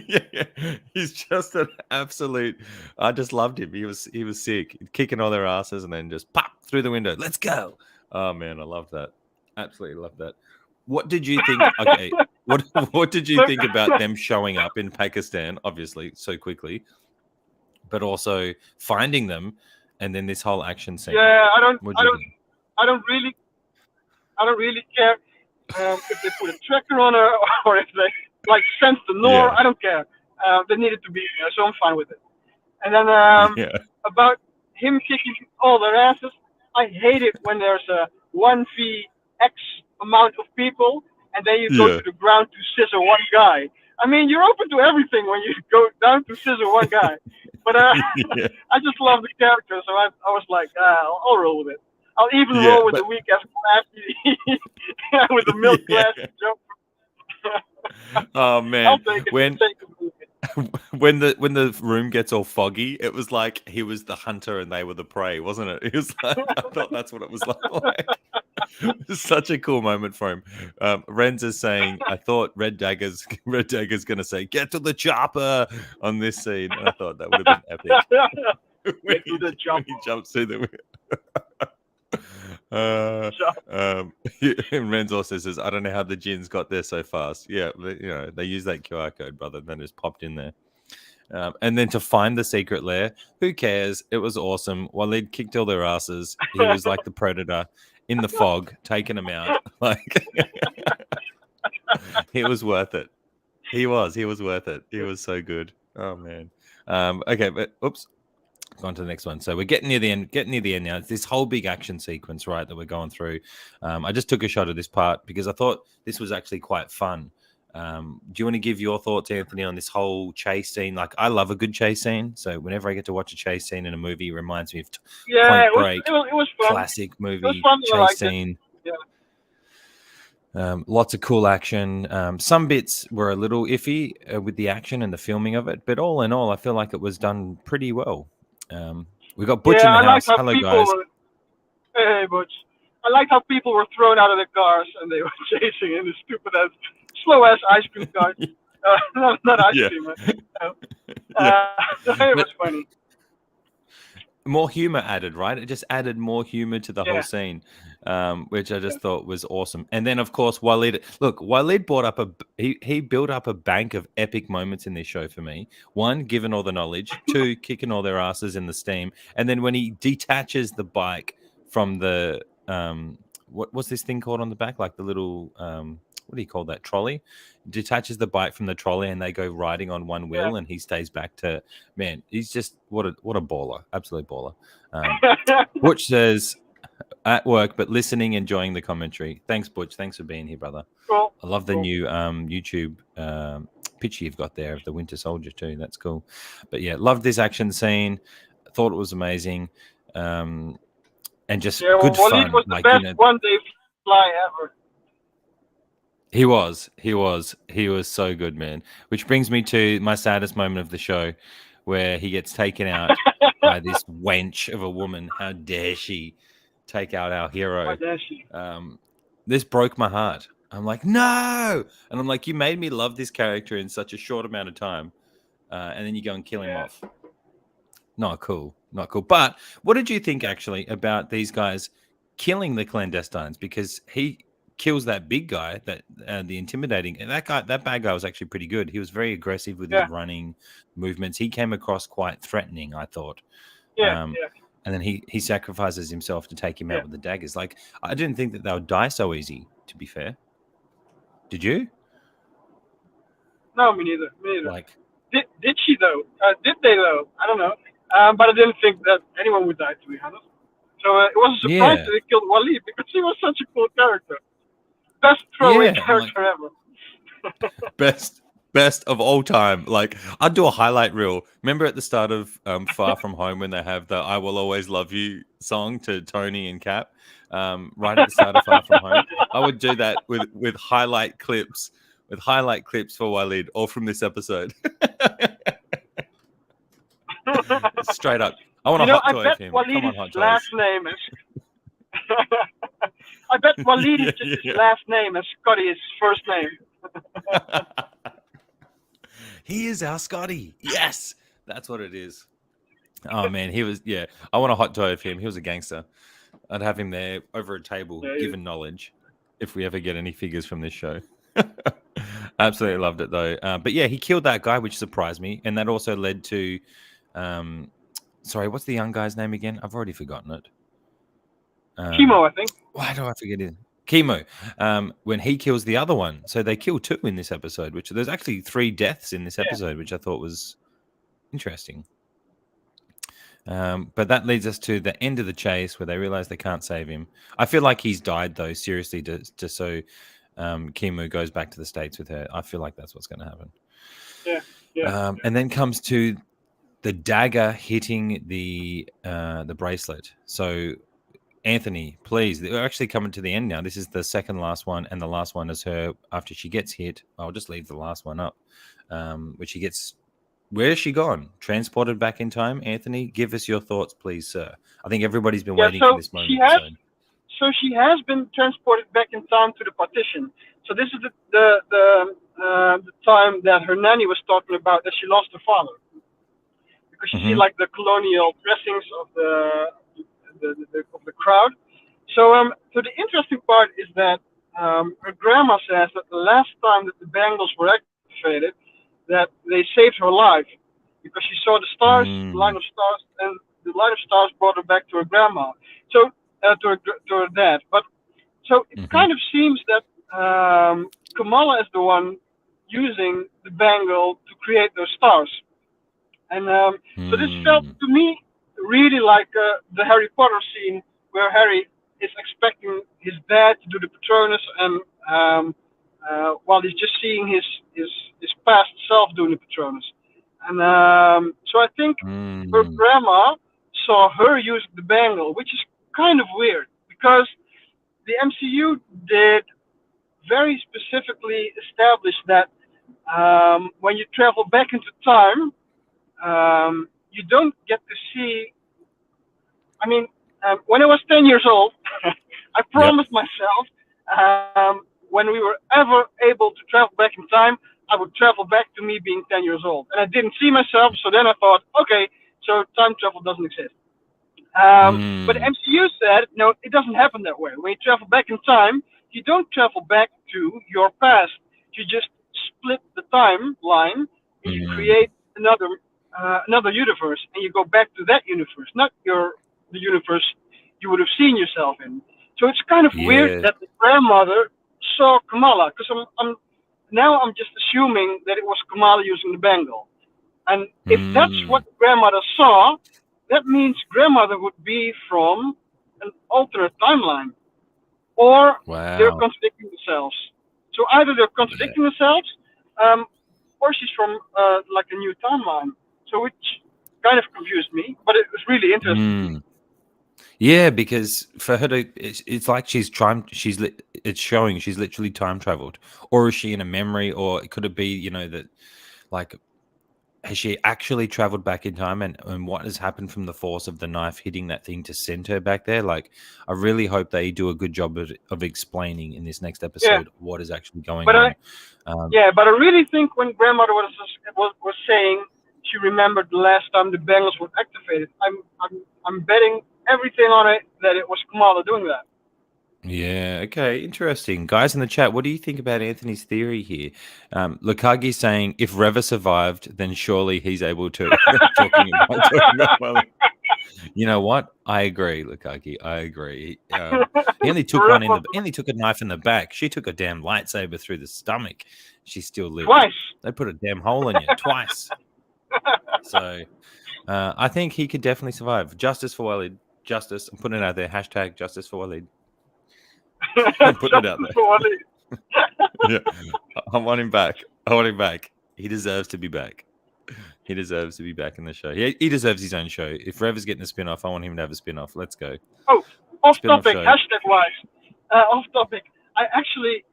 yeah, he's just an absolute. I just loved him. He was sick, kicking all their asses, and then just pop through the window. Let's go. Oh man, I love that. Absolutely love that. What did you think? Okay, what what did you Look, think about them showing up in Pakistan? Obviously, so quickly, but also finding them, and then this whole action scene. yeah, What do you think? I don't really, I don't really care if they put a tracker on her or if they like sense the norm. Yeah, I don't care. They needed to be there, so I'm fine with it. And then yeah, about him kicking all their asses, I hate it when there's a 1v X amount of people and then you go yeah, to the ground to scissor one guy. I mean, you're open to everything when you go down to scissor one guy. But yeah, I just love the character, so I was like, I'll roll with it. I'll even yeah. roll with the But weak ass class with the milk yeah. glass jump. Oh I'll man, take it for the when sake of it. when the room gets all foggy, it was like he was the hunter and they were the prey, wasn't it? It was like I thought that's what it was like. Such a cool moment for him. Renz is saying, "I thought Red Dagger's going to say get to the chopper on this scene," and I thought that would have been epic when, Get to the when he chopper. jumps through the. And Renz also says, "I don't know how the gins got there so fast." Yeah, they use that QR code, brother, and then it's popped in there. And then to find the secret lair, who cares? It was awesome. Walid kicked all their asses. He was like the predator in the fog, taking them out. Like he was worth it. He was worth it. He was so good. Oh man. Okay, but oops. On to the next one. So we're getting near the end now. It's this whole big action sequence, right, that we're going through. I just took a shot of this part because I thought this was actually quite fun. Do you want to give your thoughts, Anthony, on this whole chase scene? Like, I love a good chase scene. So whenever I get to watch a chase scene in a movie, it reminds me of Point Break, it was fun. classic movie It was fun. chase scene. Yeah. Lots of cool action. Some bits were a little iffy with the action and the filming of it, but all in all, I feel like it was done pretty well. We got Butch in the house. Hello, guys. Hey, Butch. I liked how people were thrown out of their cars and they were chasing in the stupid ass, slow ass ice cream cart. Not ice cream. It was funny. More humor added, right? It just added more humor to the whole scene, which I just thought was awesome. And then, of course, Walid brought up he built up a bank of epic moments in this show for me. One, given all the knowledge. Two, kicking all their asses in the steam. And then when he detaches the bike from the what's this thing called on the back? Like the little what do you call that? Trolley. Detaches the bike from the trolley and they go riding on one wheel and he stays back to, man, he's just what a baller, absolute baller. Butch says at work but listening, enjoying the commentary. Thanks, Butch. Thanks for being here, brother. Cool. I love the new YouTube picture you've got there of the Winter Soldier too. That's cool. But yeah, loved this action scene. Thought it was amazing. And just good fun. Walid was the best one-day fly ever. He was so good, man. Which brings me to my saddest moment of the show, where he gets taken out by this wench of a woman. How dare she take out our hero? How dare she? This broke my heart. I'm like, no, and I'm like, you made me love this character in such a short amount of time, and then you go and kill him off. Not cool. But what did you think actually about these guys killing the clandestines? Because he kills that big guy, that the intimidating, and that bad guy was actually pretty good. He was very aggressive with his running movements. He came across quite threatening, I thought. And then he sacrifices himself to take him out with the daggers. Like, I didn't think that they would die so easy, to be fair. Did you? No, me neither. Like, did she though? Did they though? I don't know. But I didn't think that anyone would die, to be honest. So it was a surprise that they killed Walid because he was such a cool character. Best throwaway character ever. Best of all time. Like, I'd do a highlight reel. Remember at the start of Far From Home when they have the "I Will Always Love You" song to Tony and Cap, right at the start of Far From Home. I would do that with highlight clips, for Walid, all from this episode. Straight up. I want a hot toy of him. Come on, hot last name is. I bet Walid is just his last name and Scotty is his first name. He is our Scotty. Yes, that's what it is. Oh man, he was. Yeah, I want a hot toy of him. He was a gangster. I'd have him there over a table, given knowledge, if we ever get any figures from this show. Absolutely loved it though. But yeah, he killed that guy, which surprised me, and that also led to. Sorry, what's the young guy's name again? I've already forgotten it. Chemo, I think. Why do I forget it? Chemo. When he kills the other one. So they kill two in this episode, which there's actually 3 deaths in this episode, which I thought was interesting. But that leads us to the end of the chase where they realize they can't save him. I feel like he's died though, seriously, just so Chemo goes back to the States with her. I feel like that's what's going to happen. Yeah. And then comes to the dagger hitting the bracelet. So Anthony, please, we're actually coming to the end now. This is the second last one, and the last one is her after she gets hit. I'll just leave the last one up. Where she gets, where is she gone? Transported back in time? Anthony, give us your thoughts, please, sir. I think everybody's been waiting for this moment. So she has been transported back in time to the partition. So this is the time that her nanny was talking about that she lost her father, because you see Mm-hmm. like the colonial dressings of the crowd. So the interesting part is that her grandma says that the last time that the bangles were activated, that they saved her life because she saw the stars, line of Mm. stars, and the line of stars brought her back to her grandma. So to her dad. But so it Mm-hmm. kind of seems that Kamala is the one using the bangle to create those stars. And so this felt Mm. to me really like the Harry Potter scene where Harry is expecting his dad to do the Patronus, and while he's just seeing his past self doing the Patronus. And so I think her Mm. grandma saw her use the bangle, which is kind of weird because the MCU did very specifically establish that when you travel back into time, you don't get to see. I mean, when I was 10 years old, I Yep. promised myself when we were ever able to travel back in time, I would travel back to me being 10 years old. And I didn't see myself, so then I thought, okay, so time travel doesn't exist. But Mm. MCU said, no, it doesn't happen that way. When you travel back in time, you don't travel back to your past. You just split the timeline and you Mm. create another universe, and you go back to that universe, not the universe you would have seen yourself in. So it's kind of weird Yeah. that the grandmother saw Kamala, because I'm just assuming that it was Kamala using the bangle. And if that's what Mm. grandmother saw, that means grandmother would be from an alternate timeline, or they're Wow. contradicting themselves. So either they're Yeah. contradicting themselves, or she's from like a new timeline. So which kind of confused me, but it was really interesting to me. Mm. Yeah, because for her to, it's like she's trying. It's showing she's literally time traveled, or is she in a memory, or could it be, that like has she actually traveled back in time, and what has happened from the force of the knife hitting that thing to send her back there? Like, I really hope they do a good job of explaining in this next Yeah, episode what is actually going but I on. Um, yeah, but I really think when grandmother was saying she remembered the last time the bangles were activated, I'm betting everything on it that it was Kamala doing that. Yeah, okay, interesting. Guys in the chat, what do you think about Anthony's theory here? Lukagi saying if Reva survived, then surely he's able to talking about well, you know what? I agree, Lukagi. I agree. He only took he only took a knife in the back. She took a damn lightsaber through the stomach. She still lived. Twice. They put a damn hole in you twice. So I think he could definitely survive. Justice for Walid. Justice. I'm putting it out there. Hashtag justice for Walid. I'm putting it out Justice there. for Wally. Yeah, I want him back. I want him back. He deserves to be back. He deserves to be back in the show. He deserves his own show. If Reva's getting a spin off, I want him to have a spin off. Let's go. Oh, off Spin off topic, show. hashtag wise. Off topic. I actually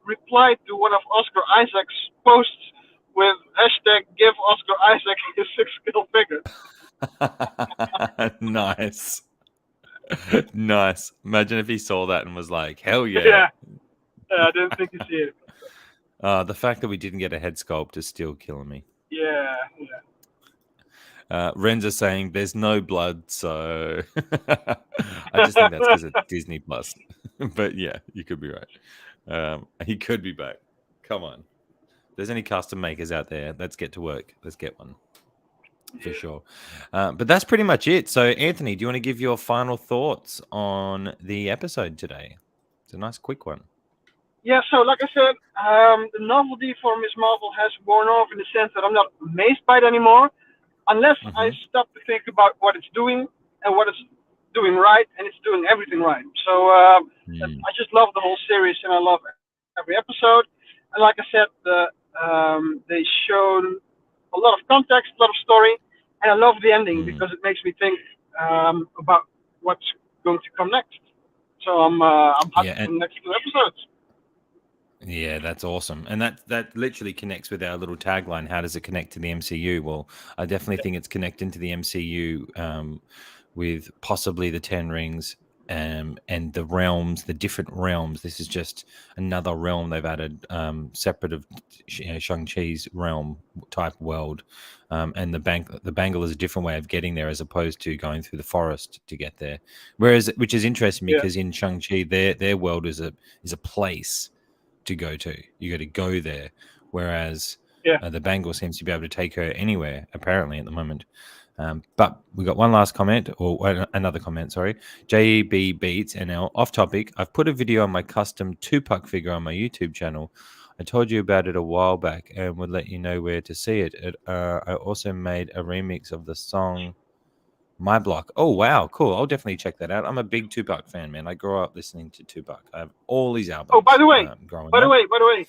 replied to one of Oscar Isaac's posts with hashtag give Oscar Isaac his 6 skill figure. Nice. Nice. Imagine if he saw that and was like, hell yeah. Yeah, I didn't think you see it. The fact that we didn't get a head sculpt is still killing me. Yeah. Ren's is saying there's no blood, so I just think that's because it's Disney Plus. But yeah, you could be right. He could be back. Come on. If there's any custom makers out there, let's get to work. Let's get one for sure. But that's pretty much it. So, Anthony, do you want to give your final thoughts on the episode today? It's a nice quick one. Yeah, so like I said, the novelty for Miss Marvel has worn off in the sense that I'm not amazed by it anymore, unless I Mm-hmm. stop to think about what it's doing and what it's doing right, and it's doing everything right. So Mm. I just love the whole series, and I love every episode. And like I said, they showed a lot of context, a lot of story, and I love the ending Mm. because it makes me think about what's going to come next. So I'm Yeah, happy for the next 2 episodes. yeah, that's awesome. And that literally connects with our little tagline. How does it connect to the MCU? Well, I definitely think it's connecting to the MCU with possibly the 10 Rings, and the realms, the different realms. This is just another realm they've added, separate of Shang-Chi's realm type world. And the bangle is a different way of getting there as opposed to going through the forest to get there. Whereas, which is interesting Yeah, because in Shang-Chi, their world is a place to go to. You got to go there, whereas yeah. the bangle seems to be able to take her anywhere apparently at the moment. But we got one last comment, or another comment, sorry. JB Beats NL. Off topic, I've put a video on my custom Tupac figure on my YouTube channel. I told you about it a while back and would let you know where to see it. I also made a remix of the song My Block. Oh, wow, cool. I'll definitely check that out. I'm a big Tupac fan, man. I grew up listening to Tupac. I have all his Oh, albums growing up. by the way,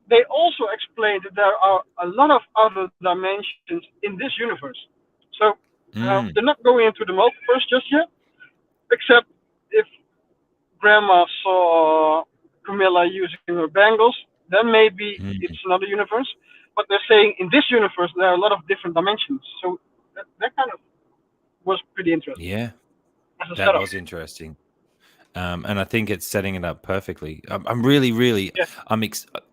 they also explained that there are a lot of other dimensions in this universe. So they're Mm, not going into the multiverse just yet, except if Grandma saw Camilla using her bangles, then maybe it's mm, another universe. But they're saying in this universe there are a lot of different dimensions. So that kind of was pretty interesting yeah, as a that setup. was interesting. And I think it's setting it up perfectly. I'm really, really, Yeah,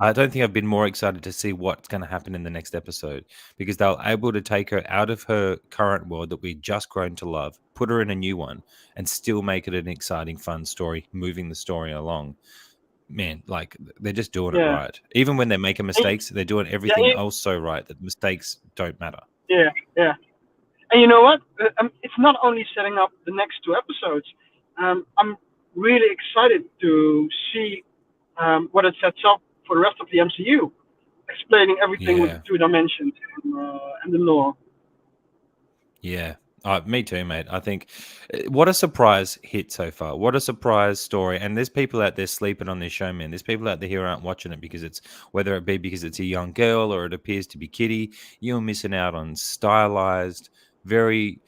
I don't think I've been more excited to see what's going to happen in the next episode because they're able to take her out of her current world that we just grown to love, put her in a new one, and still make it an exciting, fun story, moving the story along. Man, like they're just doing it yeah, right. Even when they're making and, mistakes, they're doing yeah, everything else so right that mistakes don't matter. yeah, yeah. And you know what? It's not only setting up the next two episodes. I'm really excited to see what it sets up for the rest of the MCU, explaining everything with the Yeah. two dimensions and the lore. Yeah, me too, mate. I think what a surprise hit so far. What a surprise story. And there's people out there sleeping on this show, man. There's people out there who aren't watching it because it's whether it be because it's a young girl or it appears to be kiddie. You're missing out on stylized, very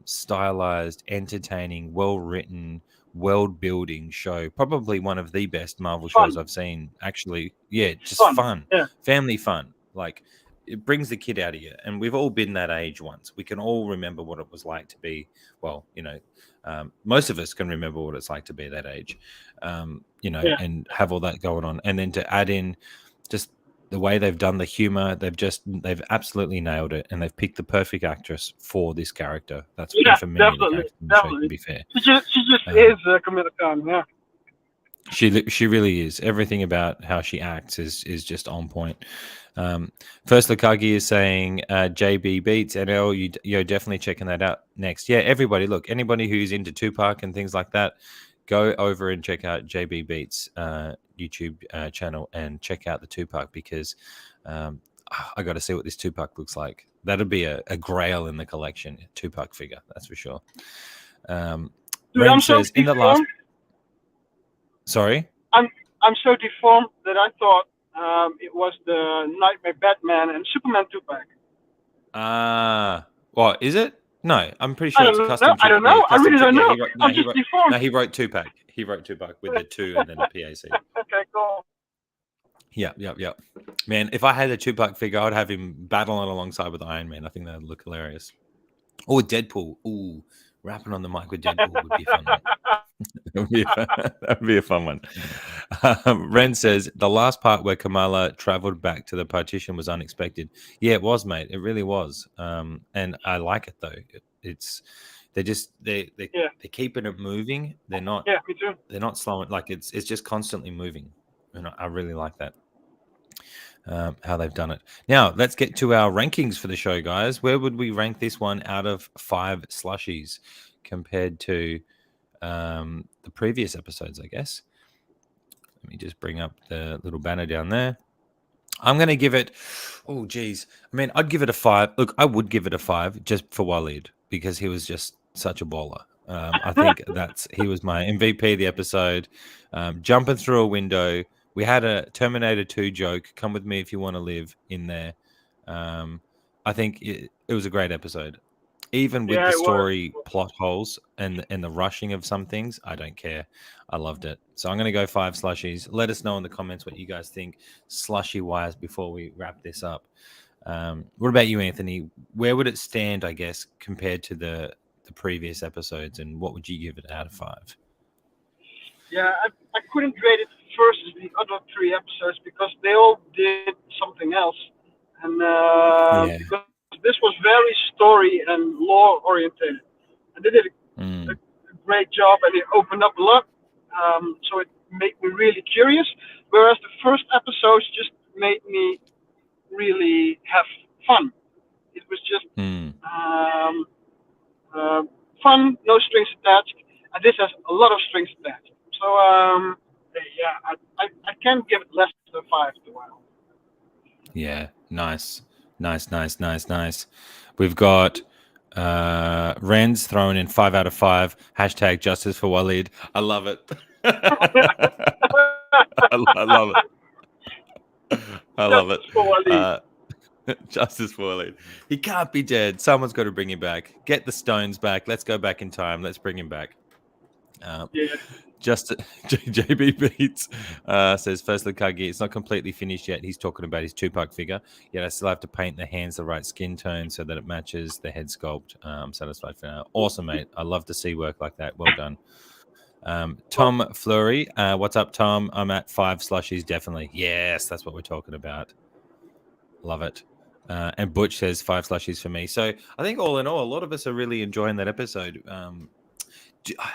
stylized, entertaining, well written, world building show. Probably one of the best Marvel shows Fun. I've seen. Actually, yeah, It's just fun. fun, Yeah, family fun. Like it brings the kid out of you. And we've all been that age once. We can all remember what it was like to be, well, most of us can remember what it's like to be that age, yeah, and have all that going on. And then to add in just the way they've done the humor, they've absolutely nailed it. And they've picked the perfect actress for this character. And yeah. for many of the Definitely, characters in the show, to definitely. be fair. She just Um, is Camilla Khan. Yeah, she really is. Everything about how she acts is just on point. First, Lakagi is saying JB Beats NL. You're definitely checking that out next. Yeah, everybody. Look, anybody who's into Tupac and things like that, go over and check out JB Beats YouTube channel and check out the Tupac because I got to see what this Tupac looks like. That'd be a grail in the collection, Tupac figure. That's for sure. dude, Ren I'm so says in the last. deformed. Sorry. I'm I'm so deformed that I thought it was the Nightmare Batman and Superman Tupac. What is it? No, I'm pretty I sure it's don't know. custom I chip. don't Yeah, know. I custom really chip. don't Yeah, know. he wrote. No, I'm he just wrote. deformed. No, he wrote Tupac. He wrote Tupac with the two and then a PAC. Okay, cool. Yeah. Man, if I had a Tupac figure, I'd have him battling alongside with Iron Man. I think that'd look hilarious. Or Deadpool. Ooh, rapping on the mic with Deadpool would be a fun one. That would be a fun one. Ren says the last part where Kamala traveled back to the partition was unexpected. Yeah, it was, mate. It really was. And I like it though. It's they Yeah, they're keeping it moving. yeah, me too. They're not slowing. Like it's just constantly moving, and I really like that. How they've done it. Now let's get to our rankings for the show, guys. Where would we rank this one out of 5 slushies compared to the previous episodes, I guess? Let me just bring up the little banner down there. I'm going to give it, oh, geez. I mean, I'd give it a 5. Look, I would give it a 5 just for Waleed because he was just such a baller. I think he was my MVP of the episode. Jumping through a window. We had a Terminator 2 joke. Come with me if you want to live in there. I think it was a great episode. Even with Yeah, the it was. story plot holes and the rushing of some things, I don't care. I loved it. So I'm going to go 5 slushies. Let us know in the comments what you guys think slushy wise before we wrap this up. What about you, Anthony? Where would it stand, I guess, compared to the the previous episodes, and what would you give it out of 5? Yeah, I couldn't rate it versus the other three episodes because they all did something else, and Yeah. because this was very story and lore oriented, and they did a Mm. great job, and it opened up a lot, so it made me really curious. Whereas the first episodes just made me really have fun. It was just Mm. um, uh, fun, no strings attached, and this has a lot of strings attached. So yeah, I can't give it less than 5 to wow. Yeah. Nice. Nice. Nice. Nice. Nice. We've got Ren's thrown in 5 out of 5. Hashtag justice for Walid. I love it. I love it. I love it. Justice for Wally. Justice for Walid. He can't be dead. Someone's got to bring him back. Get the stones back. Let's go back in time. Let's bring him back. Yeah, Just JB Beats says, firstly, Kagi, it's not completely finished yet. He's talking about his Tupac figure. Yet I still have to paint the hands the right skin tone so that it matches the head sculpt. I'm satisfied for now. Awesome, mate. I love to see work like that. Well done. Tom Fleury, what's up, Tom? I'm at 5 slushies, definitely. Yes, that's what we're talking about. Love it. And Butch says 5 slushies for me. So I think all in all, a lot of us are really enjoying that episode.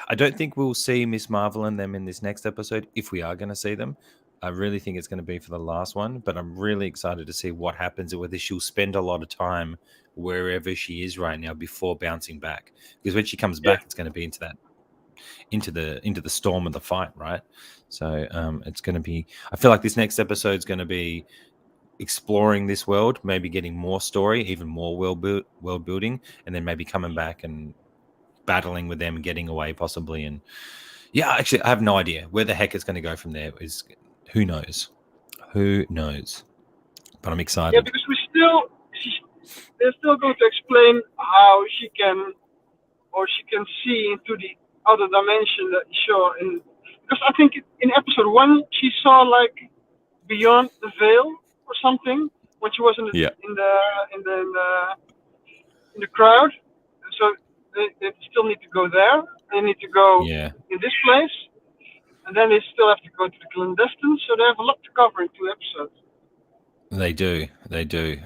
I don't think we'll see Miss Marvel and them in this next episode, if we are going to see them. I really think it's going to be for the last one, but I'm really excited to see what happens and whether she'll spend a lot of time wherever she is right now before bouncing back. Because when she comes back, it's going to be into the storm of the fight, right? So it's going to be. I feel like this next episode is going to be exploring this world, maybe getting more story, even more world building, and then maybe coming back and battling with them, getting away possibly. And yeah, actually, I have no idea where the heck it's going to go from there. Is who knows? Who knows? But I'm yeah, excited. because they're still going to explain how she can see into the other dimension that you saw in. Because I think in episode 1 she saw like beyond the veil or something when she was in the Yeah. in the in the in the, in the crowd. So they still need to go there. They need to go Yeah. in this place, and then they still have to go to the clandestine. So they have a lot to cover in 2 episodes. They do. They do.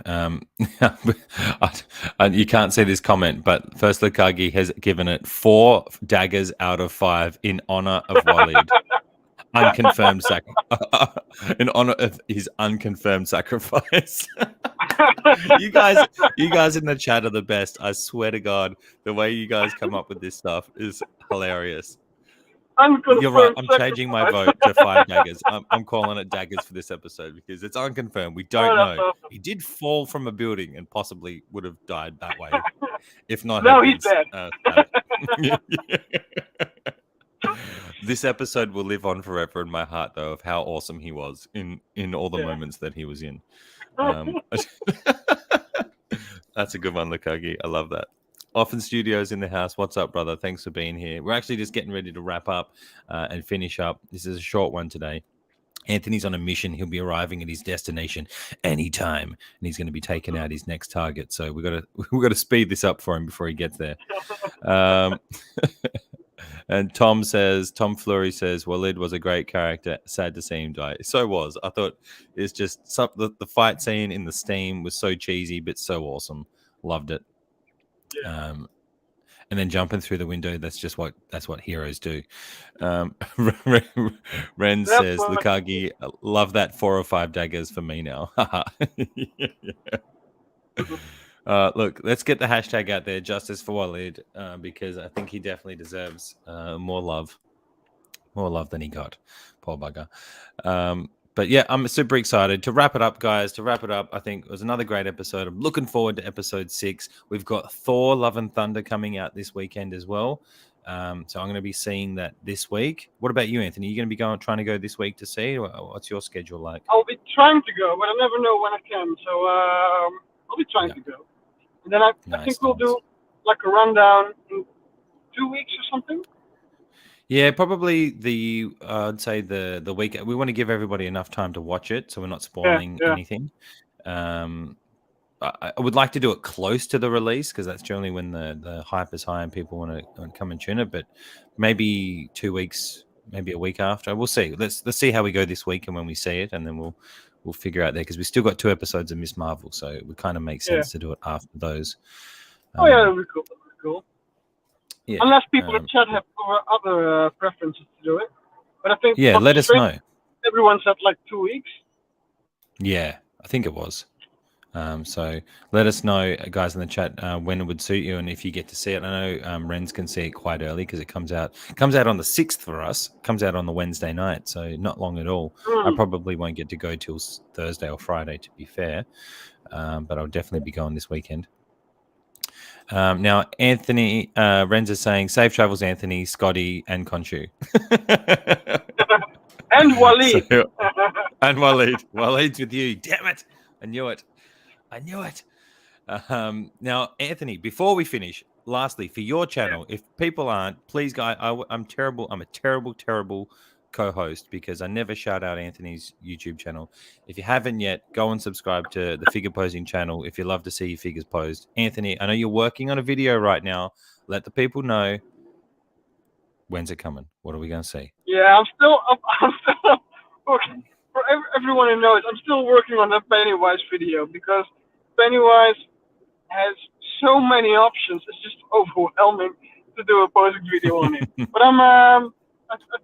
You can't see this comment, but First Lukagi has given it 4 daggers out of 5 in honor of Walid. Unconfirmed in honor of his unconfirmed sacrifice. you guys in the chat are the best. I swear to God, the way you guys come up with this stuff is hilarious. You're right. I'm changing my vote to 5 daggers. I'm calling it daggers for this episode because it's unconfirmed. We don't know. Awesome. He did fall from a building and possibly would have died that way, if not Now had he's dead. been stabbed. This episode will live on forever in my heart, though, of how awesome he was in all the moments that he was in. That's a good one, Lukagi. I love that. Often Studios in the house. What's up, brother? Thanks for being here. We're actually just getting ready to wrap up and finish up. This is a short one today. Anthony's on a mission. He'll be arriving at his destination anytime, and he's going to be taking out his next target. So we've got to speed this up for him before he gets there. And Tom Fleury says, Walid was a great character. Sad to see him die. So was. I thought it's just the fight scene in the steam was so cheesy, but so awesome. Loved it. Yeah. And then jumping through the window, that's what heroes do. Ren says, Lukagi, love that 4 or 5 daggers for me now. Look, let's get the hashtag out there, Justice for Walid, because I think he definitely deserves more love than he got. Poor bugger. But yeah, I'm super excited to wrap it up, guys. I think it was another great episode. I'm looking forward to episode 6. We've got Thor: Love and Thunder coming out this weekend as well. So I'm going to be seeing that this week. What about you, Anthony? Are you going to be trying to go this week to see? What's your schedule like? I'll be trying to go, but I never know when I can. So I'll be trying to go. And then I think we'll do like a rundown in 2 weeks or something. Yeah, probably I'd say the week. We want to give everybody enough time to watch it, so we're not spoiling anything. I would like to do it close to the release because that's generally when the hype is high and people want to come and tune it. But maybe 2 weeks, maybe a week after. We'll see. Let's see how we go this week and when we see it, and then we'll figure out there because we still got 2 episodes of Miss Marvel, so it would kind of make sense to do it after those. Oh yeah, that'd be cool. That'd be cool. Yeah. Unless people in chat have other preferences to do it, but I think let us know. Everyone said like 2 weeks. Yeah, I think it was. So let us know, guys, in the chat when it would suit you and if you get to see it. I know Renz can see it quite early because it comes out on the 6th for us. It comes out on the Wednesday night, so not long at all. I probably won't get to go till Thursday or Friday, to be fair, but I'll definitely be going this weekend. Now, Anthony Renz is saying, safe travels, Anthony, Scotty, and Khonshu. And Waleed. And Waleed. Waleed's with you. Damn it. I knew it. Now, Anthony, before we finish, lastly, for your channel, if people aren't, please, guys, I'm terrible. I'm a terrible co-host because I never shout out Anthony's YouTube channel. If you haven't yet, go and subscribe to the Figure Posing channel if you love to see your figures posed. Anthony, I know you're working on a video right now. Let the people know. When's it coming? What are we going to see? Yeah, I'm still okay. For everyone who knows, I'm still working on that Pennywise video because Pennywise has so many options. It's just overwhelming to do a posing video on it. But I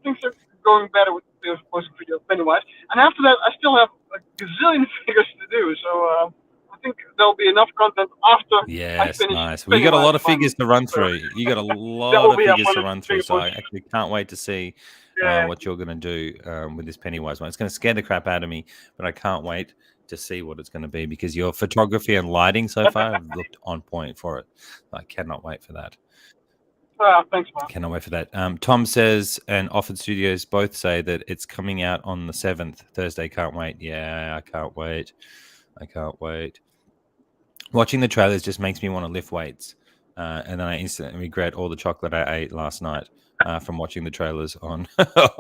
think they're going better with the posing video of Pennywise. And after that, I still have a gazillion figures to do. So I think there'll be enough content after I finish. Nice. Well, you got a lot of figures to run through. You got a lot of figures to run through. So I actually can't wait to see what you're going to do with this Pennywise one. It's going to scare the crap out of me, but I can't wait to see what it's going to be because your photography and lighting so far have looked on point for it. I cannot wait for that. Thanks, man. Cannot wait for that. Tom says, and Offered Studios both say that it's coming out on the 7th, Thursday. Can't wait. Yeah, I can't wait. Watching the trailers just makes me want to lift weights. And then I instantly regret all the chocolate I ate last night from watching the trailers on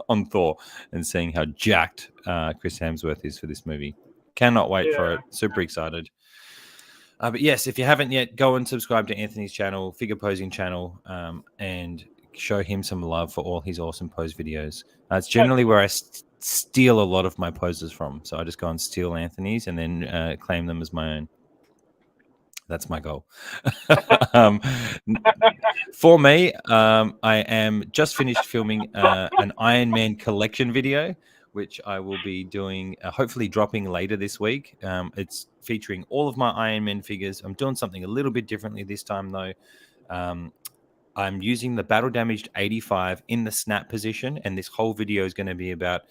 on Thor and seeing how jacked Chris Hemsworth is for this movie. Cannot wait for it. Super excited. But yes, if you haven't yet, go and subscribe to Anthony's channel, Figure Posing channel, and show him some love for all his awesome pose videos. It's generally where I steal a lot of my poses from. So I just go and steal Anthony's and then claim them as my own. That's my goal. For me, I am just finished filming an Iron Man collection video, which I will be doing, hopefully dropping later this week. It's featuring all of my Iron Man figures. I'm doing something a little bit differently this time, though. I'm using the Battle Damaged 85 in the snap position, and this whole video is going to be about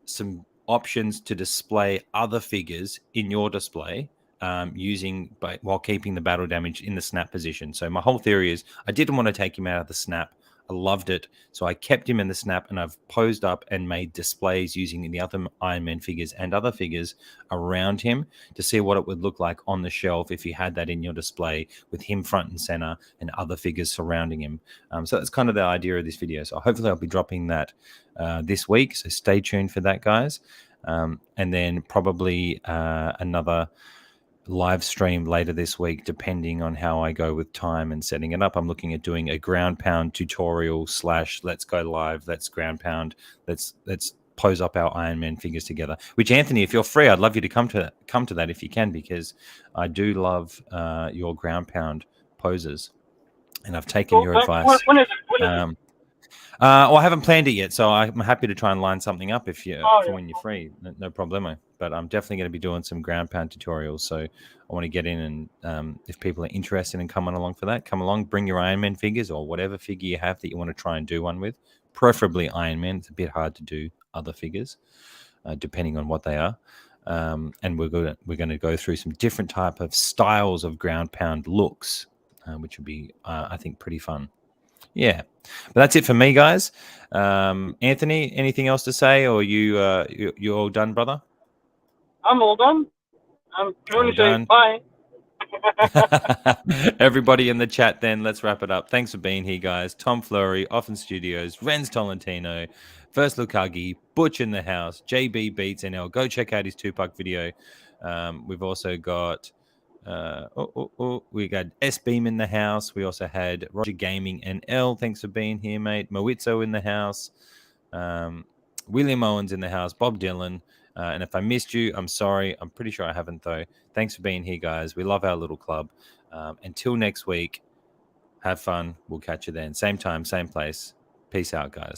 some options to display other figures in your display while keeping the battle damage in the snap position. So my whole theory is I didn't want to take him out of the snap. I loved it. So I kept him in the snap and I've posed up and made displays using the other Iron Man figures and other figures around him to see what it would look like on the shelf if you had that in your display with him front and center and other figures surrounding him. So that's kind of the idea of this video. So hopefully I'll be dropping that this week. So stay tuned for that, guys. And then probably another live stream later this week, depending on how I go with time and setting it up. I'm looking at doing a ground pound tutorial / let's go live, let's ground pound, let's pose up our Iron Man figures together. Which, Anthony, if you're free, I'd love you to come to that if you can, because I do love your ground pound poses, and I've taken your advice. When is it? Well, I haven't planned it yet, so I'm happy to try and line something up if you when you're free. No problemo. But I'm definitely going to be doing some ground pound tutorials, so I want to get in and if people are interested in coming along for that, come along, bring your Iron Man figures or whatever figure you have that you want to try and do one with, preferably Iron Man. It's a bit hard to do other figures, depending on what they are. And we're going to go through some different type of styles of ground pound looks, which would be, I think, pretty fun. Yeah, but that's it for me, guys. Anthony, anything else to say, or you all done, brother? I'm all done. I'm going to say bye. Everybody in the chat, then let's wrap it up. Thanks for being here, guys. Tom Fleury, Offen Studios, Renz Tolentino, First Lukagi, Butch in the house, JB Beats NL. Go check out his Tupac video. We've also got We got S Beam in the house. We also had Roger Gaming NL. Thanks for being here, mate. Moitzo in the house. William Owens in the house. Bob Dylan. And if I missed you, I'm sorry. I'm pretty sure I haven't, though. Thanks for being here, guys. We love our little club. Until next week, have fun. We'll catch you then. Same time, same place. Peace out, guys.